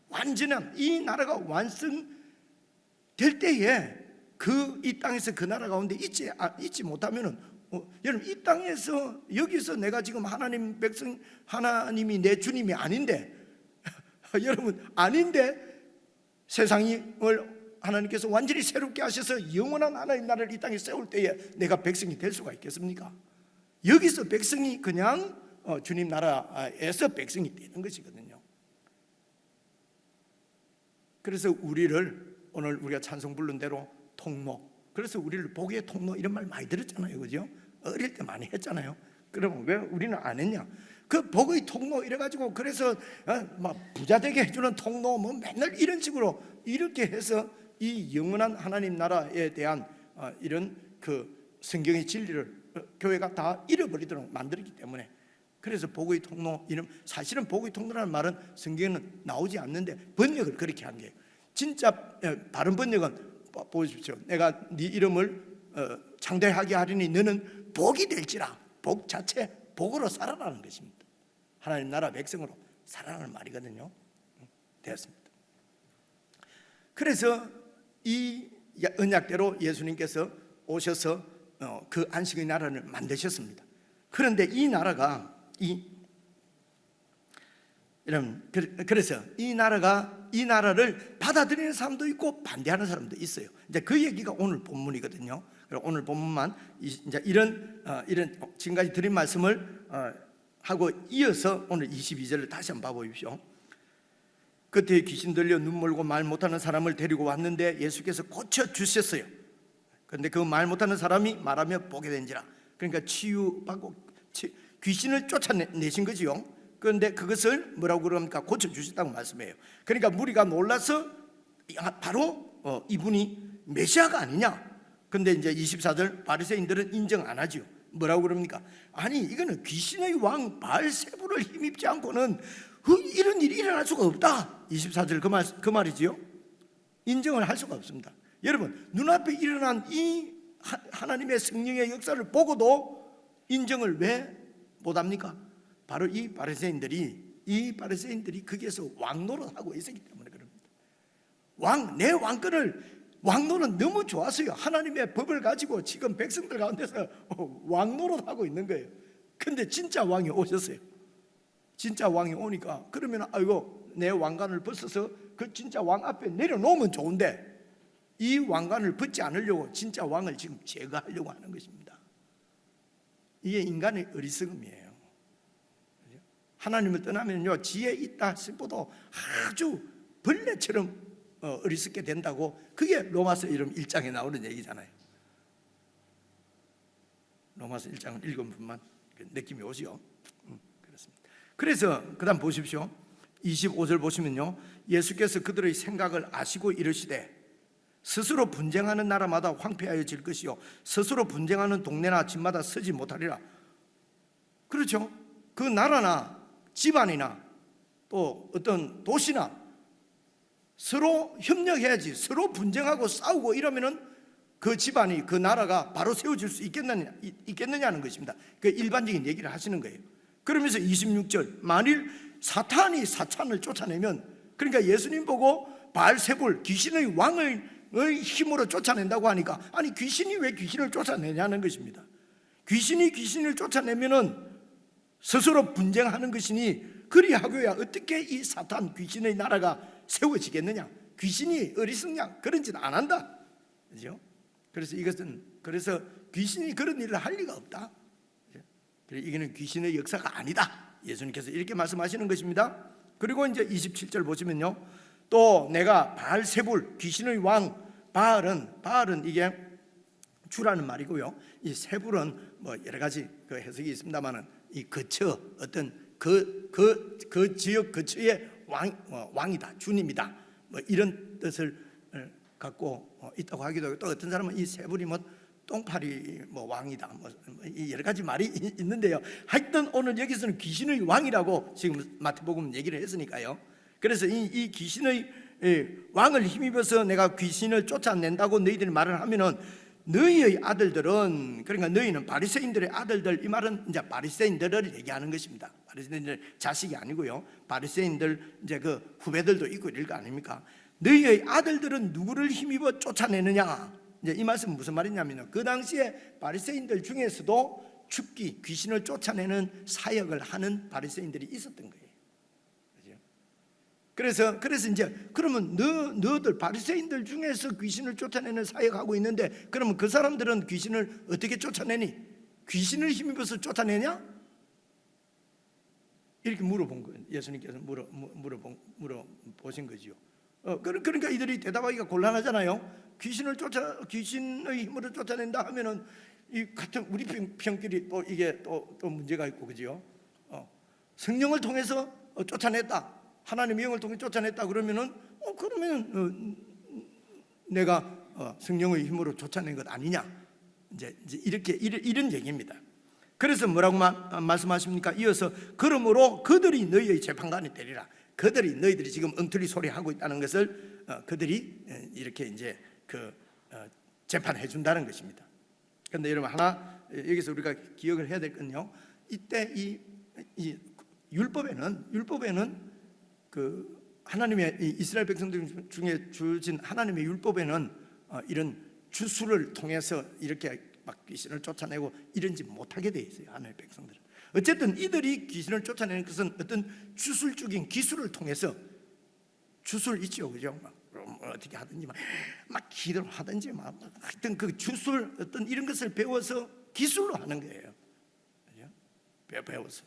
완전한 이 나라가 완성될 때에 이 땅에서 그 나라 가운데 있지 못하면은 여러분, 이 땅에서 여기서 내가 지금 하나님 백성, 하나님이 내 주님이 아닌데 여러분, 아닌데 세상을 하나님께서 완전히 새롭게 하셔서 영원한 하나님 나라를 이 땅에 세울 때에 내가 백성이 될 수가 있겠습니까? 여기서 백성이 그냥 주님 나라에서 백성이 되는 것이거든요. 그래서 우리를 오늘 우리가 찬송 부른 대로 통로, 그래서 우리를 복의 통로 이런 말 많이 들었잖아요, 그죠? 어릴 때 많이 했잖아요. 그러면 왜 우리는 안 했냐? 그 복의 통로 이래가지고 그래서 막 부자 되게 해주는 통로 뭐 맨날 이런 식으로 이렇게 해서 이 영원한 하나님 나라에 대한 이런 그 성경의 진리를 교회가 다 잃어버리도록 만들었기 때문에, 그래서 복의 통로 이름, 사실은 복의 통로라는 말은 성경에는 나오지 않는데 번역을 그렇게 한 거예요. 진짜 다른 번역은 보십시오. 내가 네 이름을 창대하게 하리니 너는 복이 될지라. 복 자체 복으로 살아나는 것입니다. 하나님 나라 백성으로 살아나는 말이거든요. 되었습니다. 그래서 이 언약대로 예수님께서 오셔서 그 안식의 나라를 만드셨습니다. 그런데 이 나라가 그래서 이 나라를 받아들이는 사람도 있고 반대하는 사람도 있어요. 이제 그 얘기가 오늘 본문이거든요. 오늘 본문만 이제 이런 지금까지 드린 말씀을 하고 이어서 오늘 22절을 다시 한번 봐보십시오. 그때 귀신 들려 눈 멀고 말 못하는 사람을 데리고 왔는데 예수께서 고쳐 주셨어요. 그런데 그 말 못하는 사람이 말하며 보게 된지라. 그러니까 치유받고 귀신을 쫓아내신 거지요. 그런데 그것을 뭐라고 그럽니까? 고쳐주셨다고 말씀해요. 그러니까 무리가 놀라서 바로 이분이 메시아가 아니냐. 근데 이제 24절 바리새인들은 인정 안 하죠. 뭐라고 그럽니까? 아니, 이거는 귀신의 왕 바알세불을 힘입지 않고는 이런 일이 일어날 수가 없다. 24절 그 말이지요. 인정을 할 수가 없습니다. 여러분, 눈앞에 일어난 이 하나님의 성령의 역사를 보고도 인정을 왜 못합니까? 바로 이 바리새인들이 거기에서 왕노릇하고 있었기 때문에 그럽니다. 내 왕노릇 너무 좋았어요. 하나님의 법을 가지고 지금 백성들 가운데서 왕노릇하고 있는 거예요. 근데 진짜 왕이 오셨어요. 진짜 왕이 오니까 그러면 아이고, 내 왕관을 벗어서 그 진짜 왕 앞에 내려놓으면 좋은데 이 왕관을 벗지 않으려고 진짜 왕을 지금 제거하려고 하는 것입니다. 이게 인간의 어리석음이에요. 하나님을 떠나면요, 지혜 있다 싶어도 아주 벌레처럼 어리석게 된다고. 그게 로마서 1장에 나오는 얘기잖아요. 로마서 1장을 읽으면 느낌이 오지요. 그렇습니다. 그래서 그 다음 보십시오. 25절 보시면요, 예수께서 그들의 생각을 아시고 이르시되 스스로 분쟁하는 나라마다 황폐하여질 것이요 스스로 분쟁하는 동네나 집마다 서지 못하리라. 그렇죠. 그 나라나 집안이나 또 어떤 도시나 서로 협력해야지, 서로 분쟁하고 싸우고 이러면은 그 집안이, 그 나라가 바로 세워질 수 있겠느냐는 것입니다. 그 일반적인 얘기를 하시는 거예요. 그러면서 26절, 만일 사탄이 사탄을 쫓아내면, 그러니까 예수님 보고 바알세불 귀신의 왕의 힘으로 쫓아낸다고 하니까, 아니 귀신이 왜 귀신을 쫓아내냐는 것입니다. 귀신이 귀신을 쫓아내면은 스스로 분쟁하는 것이니 그리하고야 어떻게 이 사탄 귀신의 나라가 세워지겠느냐? 귀신이 어리석냐? 그런 짓 안 한다. 그죠? 그래서 귀신이 그런 일을 할 리가 없다. 이게는 귀신의 역사가 아니다. 예수님께서 이렇게 말씀하시는 것입니다. 그리고 이제 27절 보시면요, 또 내가 바알세불 귀신의 왕 바알은 이게 주라는 말이고요. 이 세불은 뭐 여러 가지 그 해석이 있습니다만은 이 거처 어떤 그 지역 거처의 왕이다, 주님이다. 뭐 이런 뜻을 갖고 있다고 하기도 하고, 또 어떤 사람은 이 세불이 뭐 똥파리 뭐 왕이다, 뭐 여러 가지 말이 있는데요. 하여튼 오늘 여기서는 귀신의 왕이라고 지금 마태복음 얘기를 했으니까요. 그래서 이 귀신의 왕을 힘입어서 내가 귀신을 쫓아낸다고 너희들이 말을 하면은 너희의 아들들은, 그러니까 너희는 바리새인들의 아들들, 이 말은 이제 바리새인들을 얘기하는 것입니다. 바리새인들 자식이 아니고요. 바리새인들 이제 그 후배들도 있고 이럴 거 아닙니까? 너희의 아들들은 누구를 힘입어 쫓아내느냐? 이제 이 말씀은 무슨 말이냐면요, 그 당시에 바리새인들 중에서도 죽기, 귀신을 쫓아내는 사역을 하는 바리새인들이 있었던 거예요. 그래서 이제 그러면 너들 바리새인들 중에서 귀신을 쫓아내는 사역하고 있는데, 그러면 그 사람들은 귀신을 어떻게 쫓아내니? 귀신을 힘입어서 쫓아내냐? 이렇게 물어본 거예요. 예수님께서 물어보신 거지요. 그러니까 이들이 대답하기가 곤란하잖아요. 귀신의 힘으로 쫓아낸다 하면은 이 같은 우리 편끼리 또 이게 또 문제가 있고, 그지요? 성령을 통해서 쫓아냈다, 하나님의 영을 통해 쫓아냈다 그러면은 그러면 내가 성령의 힘으로 쫓아낸 것 아니냐? 이제 이런 얘기입니다. 그래서 뭐라고 말씀하십니까? 이어서 그러므로 그들이 너희의 재판관이 되리라. 너희들이 지금 엉터리 소리 하고 있다는 것을 그들이 이렇게 이제 재판해 준다는 것입니다. 그런데 여러분, 하나 여기서 우리가 기억을 해야 될 건요, 이때 이 율법에는 그 하나님의 이스라엘 백성들 중에 주신 하나님의 율법에는 이런 주술을 통해서 이렇게 막 귀신을 쫓아내고 이런지 못하게 돼 있어요. 하나님의 백성들은 어쨌든 이들이 귀신을 쫓아내는 것은 어떤 주술적인 기술을 통해서, 주술 있죠, 그죠? 막 어떻게 하든지 막 기도를 하든지 막 하여튼 그 주술 어떤 이런 것을 배워서 기술로 하는 거예요. 그죠? 배워서.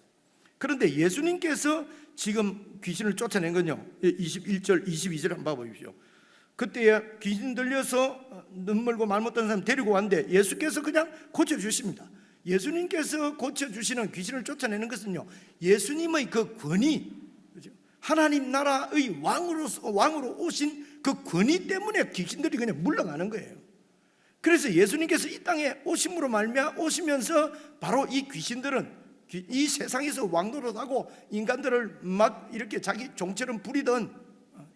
그런데 예수님께서 지금 귀신을 쫓아낸 건요, 21절 22절 한번 봐보십시오. 그때에 귀신 들려서 눈 멀고 말 못하는 사람 데리고 왔는데 예수께서 그냥 고쳐주십니다. 예수님께서 고쳐주시는 귀신을 쫓아내는 것은요, 예수님의 그 권위, 하나님 나라의 왕으로 오신 그 권위 때문에 귀신들이 그냥 물러가는 거예요. 그래서 예수님께서 이 땅에 오시면서 바로 이 귀신들은 이 세상에서 왕노릇하고 인간들을 막 이렇게 자기 종처럼 부리던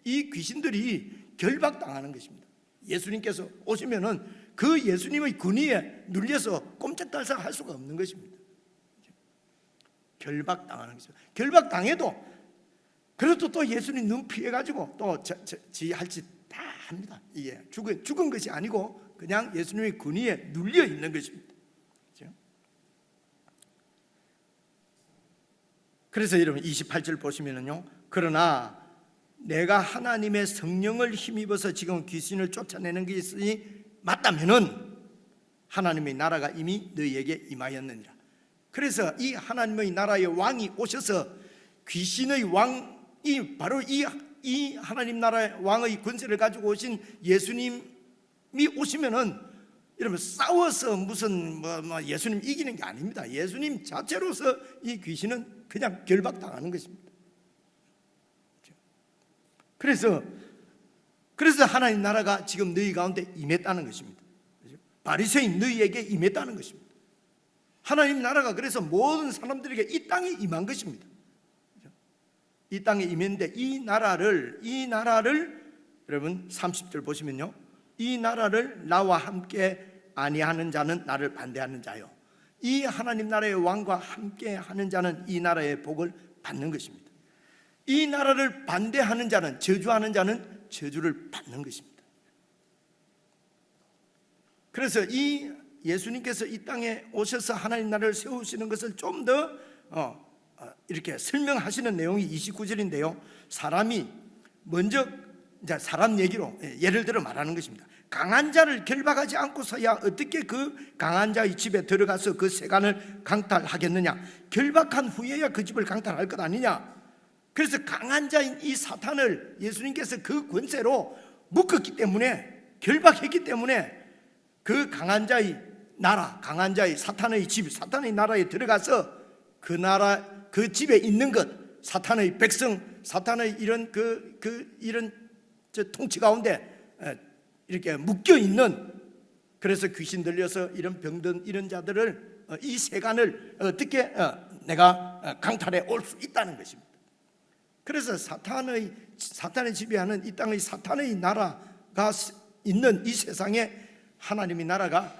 이 귀신들이 결박당하는 것입니다. 예수님께서 오시면은 그 예수님의 권위에 눌려서 꼼짝달싹 할 수가 없는 것입니다. 결박당하는 것입니다. 결박당해도 그래도 또 예수님 눈 피해가지고 또 지 할 짓 다 합니다. 이게 죽은 것이 아니고 그냥 예수님의 권위에 눌려 있는 것입니다. 그래서 여러분 28절 보시면은요, 그러나 내가 하나님의 성령을 힘입어서 지금 귀신을 쫓아내는 것이 맞다면은 하나님의 나라가 이미 너희에게 임하였느니라. 그래서 이 하나님의 나라의 왕이 오셔서 귀신의 왕이 바로 이 하나님 나라의 왕의 권세를 가지고 오신 예수님이 오시면은 여러분 싸워서 무슨 뭐 예수님 이기는 게 아닙니다. 예수님 자체로서 이 귀신은 그냥 결박당하는 것입니다. 그래서 하나님 나라가 지금 너희 가운데 임했다는 것입니다. 바리새인 너희에게 임했다는 것입니다. 하나님 나라가 그래서 모든 사람들에게 이 땅에 임한 것입니다. 이 땅에 임했는데 이 나라를 여러분 30절 보시면요, 이 나라를 나와 함께 아니하는 자는 나를 반대하는 자요, 이 하나님 나라의 왕과 함께 하는 자는 이 나라의 복을 받는 것입니다. 이 나라를 반대하는 자는, 저주하는 자는 저주를 받는 것입니다. 그래서 이 예수님께서 이 땅에 오셔서 하나님 나라를 세우시는 것을 좀 더 이렇게 설명하시는 내용이 29절인데요. 사람이 먼저 이제 사람 얘기로 예를 들어 말하는 것입니다. 강한 자를 결박하지 않고서야 어떻게 그 강한 자의 집에 들어가서 그 세간을 강탈하겠느냐? 결박한 후에야 그 집을 강탈할 것 아니냐? 그래서 강한 자인 이 사탄을 예수님께서 그 권세로 묶었기 때문에, 결박했기 때문에 그 강한 자의 나라, 강한 자의 사탄의 집, 사탄의 나라에 들어가서 그 나라, 그 집에 있는 것, 사탄의 백성, 사탄의 이런 이런 통치 가운데 이렇게 묶여 있는, 그래서 귀신 들려서 이런 병든 이런 자들을, 이 세간을 어떻게 내가 강탈해 올 수 있다는 것입니다. 그래서 사탄의 지배하는 이 땅의 사탄의 나라가 있는 이 세상에 하나님의 나라가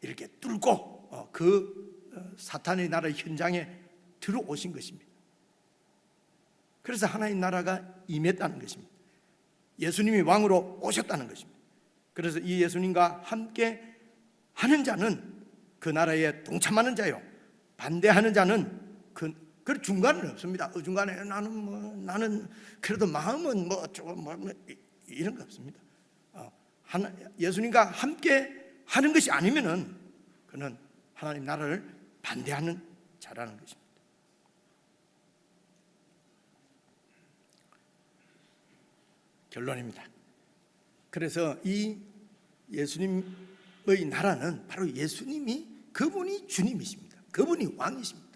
이렇게 뚫고 그 사탄의 나라의 현장에 들어오신 것입니다. 그래서 하나님 나라가 임했다는 것입니다. 예수님이 왕으로 오셨다는 것입니다. 그래서 이 예수님과 함께 하는 자는 그 나라에 동참하는 자요, 반대하는 자는 그 중간은 없습니다. 중간에 나는 그래도 마음은 조금 이런 거 없습니다. 예수님과 함께 하는 것이 아니면은 그는 하나님 나라를 반대하는 자라는 것입니다. 결론입니다. 그래서 이 예수님의 나라는 바로 예수님이, 그분이 주님이십니다. 그분이 왕이십니다.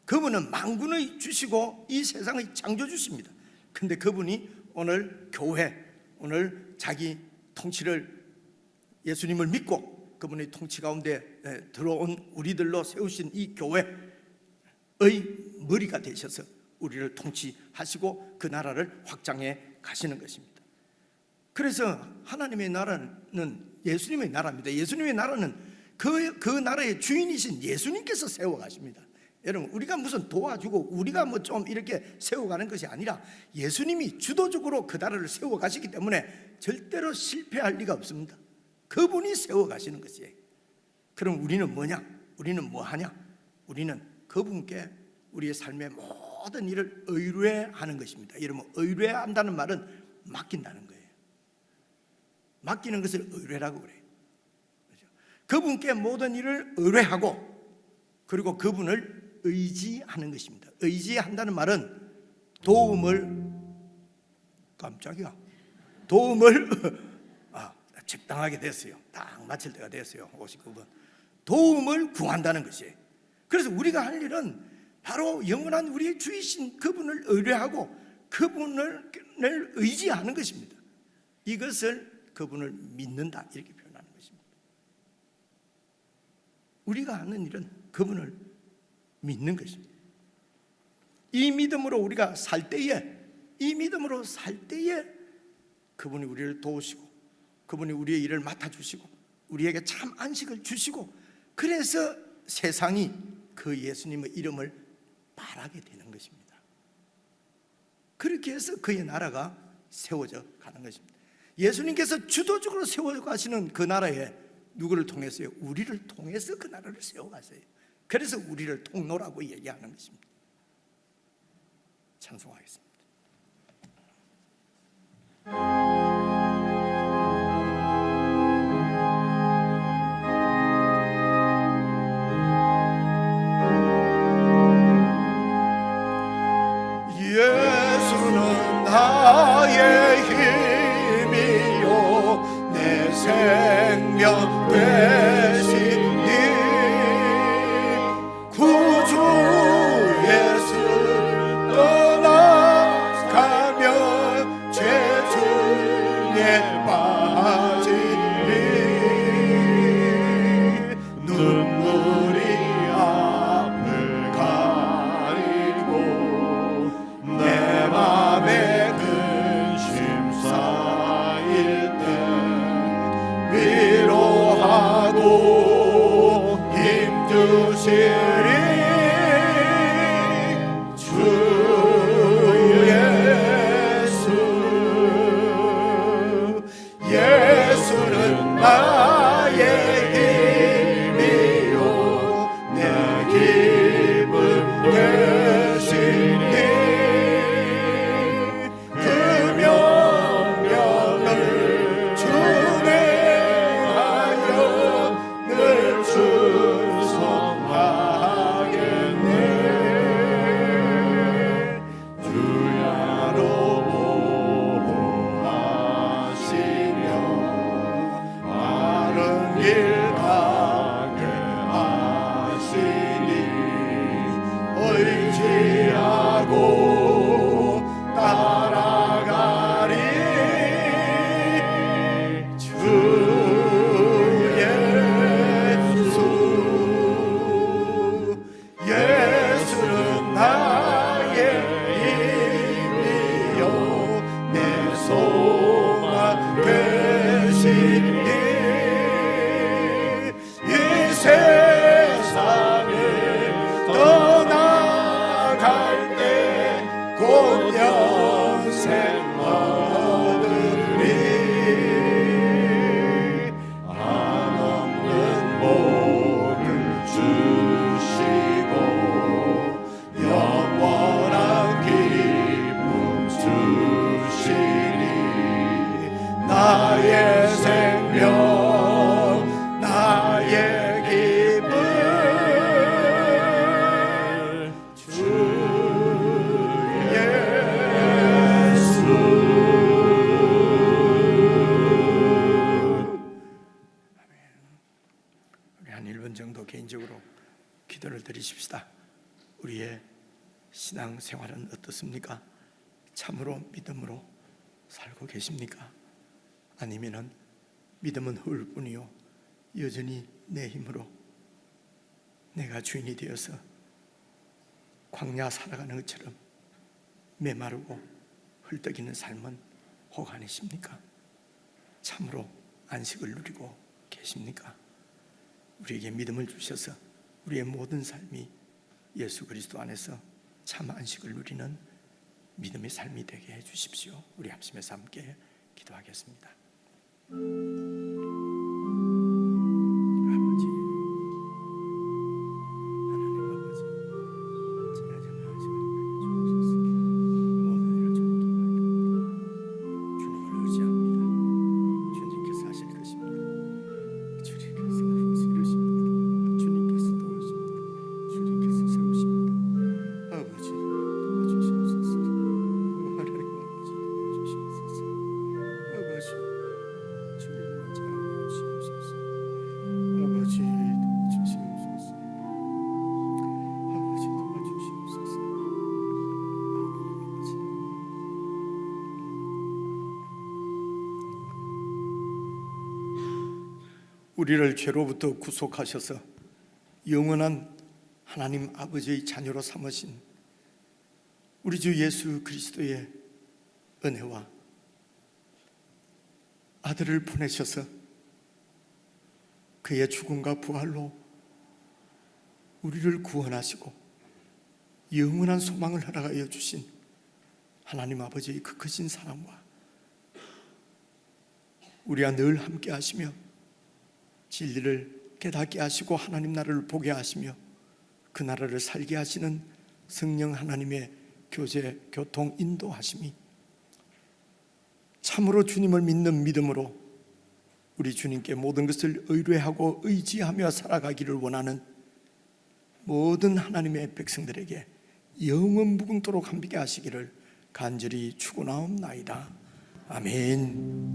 그분은 만군의 주시고 이 세상의 창조주십니다. 근데 그분이 오늘 교회, 오늘 자기 통치를, 예수님을 믿고 그분의 통치 가운데 들어온 우리들로 세우신 이 교회의 머리가 되셔서 우리를 통치하시고 그 나라를 확장해 가시는 것입니다. 그래서 하나님의 나라는 예수님의 나라입니다. 예수님의 나라는 그 나라의 주인이신 예수님께서 세워 가십니다. 여러분, 우리가 무슨 도와주고 우리가 좀 이렇게 세워가는 것이 아니라 예수님이 주도적으로 그 나라를 세워 가시기 때문에 절대로 실패할 리가 없습니다. 그분이 세워 가시는 것이에요. 그럼 우리는 뭐냐? 우리는 뭐 하냐? 우리는 그분께 우리의 삶의 모든 일을 의뢰하는 것입니다. 여러분, 의뢰한다는 말은 맡긴다는 거예요. 맡기는 것을 의뢰라고 그래요. 그분께 모든 일을 의뢰하고, 그리고 그분을 의지하는 것입니다. 의지한다는 말은 도움을 적당하게 됐어요. 딱 마칠 때가 됐어요. 59번. 도움을 구한다는 것이에요. 그래서 우리가 할 일은 바로 영원한 우리의 주이신 그분을 의뢰하고 그분을 의지하는 것입니다. 이것을 그분을 믿는다, 이렇게 표현하는 것입니다. 우리가 하는 일은 그분을 믿는 것입니다. 이 믿음으로 우리가 살 때에, 그분이 우리를 도우시고, 그분이 우리의 일을 맡아주시고, 우리에게 참 안식을 주시고, 그래서 세상이 그 예수님의 이름을 바라게 되는 것입니다. 그렇게 해서 그의 나라가 세워져 가는 것입니다. 예수님께서 주도적으로 세워가시는 그 나라에 누구를 통해서요? 우리를 통해서 그 나라를 세워가세요. 그래서 우리를 통로라고 얘기하는 것입니다. 찬송하겠습니다. 예수는 나의 힘이요 내 생명 되시니 구주 예수 떠나가면 죄중에 빠지니 눈물이 앞을 가리고 내 맘에 근심 쌓일 때 위로하고 주야로 보호하시며 바른 길 가게 하시니 의지하고 따라가리 주 예수는 나의 힘이요 내 소망 되시니 이 세상을 떠나갈 때 곧 영생 얻으리 한없는 복을 주시고 영원한 기쁨 주시니 나의 생명 나의 기쁨 주 예수. 우리 한 1분 정도 개인적으로 기도를 드리십시다. 우리의 신앙 생활은 어떻습니까? 참으로 믿음으로 살고 계십니까? 아니면은 믿음은 흐을 뿐이요 여전히 내 힘으로 내가 주인이 되어서 광야 살아가는 것처럼 메마르고 헐떡이는 삶은 혹 아니십니까? 참으로 안식을 누리고 계십니까? 우리에게 믿음을 주셔서 우리의 모든 삶이 예수 그리스도 안에서 참 안식을 누리는 믿음의 삶이 되게 해주십시오. 우리 합심해서 함께 기도하겠습니다. 아버지, 하나님 아버지, 제가 정말 안식을 주옵소서. 모든 일을 주님께 맡깁니다. 주님을 의지합니다. 주님께서 하실 것입니다. 주님께서 이루십니다. 주님께서 도우십니다. 주님께서 세우십니다. 아버지 도와주시옵소서. 하나님 아버지 도와주시옵소서. 아버지 주님 먼저 하시옵소서. 아버지 도와주시옵소서. 아버지 도와주시옵소서. 아버지 우리를 죄로부터 구속하셔서 영원한 하나님 아버지의 자녀로 삼으신 우리 주 예수 그리스도의 은혜와 아들을 보내셔서 그의 죽음과 부활로 우리를 구원하시고 영원한 소망을 허락하여 주신 하나님 아버지의 그 크신 사랑과 우리와 늘 함께 하시며 진리를 깨닫게 하시고 하나님 나라를 보게 하시며 그 나라를 살게 하시는 성령 하나님의 교제, 교통, 인도하심이 참으로 주님을 믿는 믿음으로 우리 주님께 모든 것을 의뢰하고 의지하며 살아가기를 원하는 모든 하나님의 백성들에게 영원 무궁토록 함께 하시기를 간절히 축원하옵나이다. 아멘.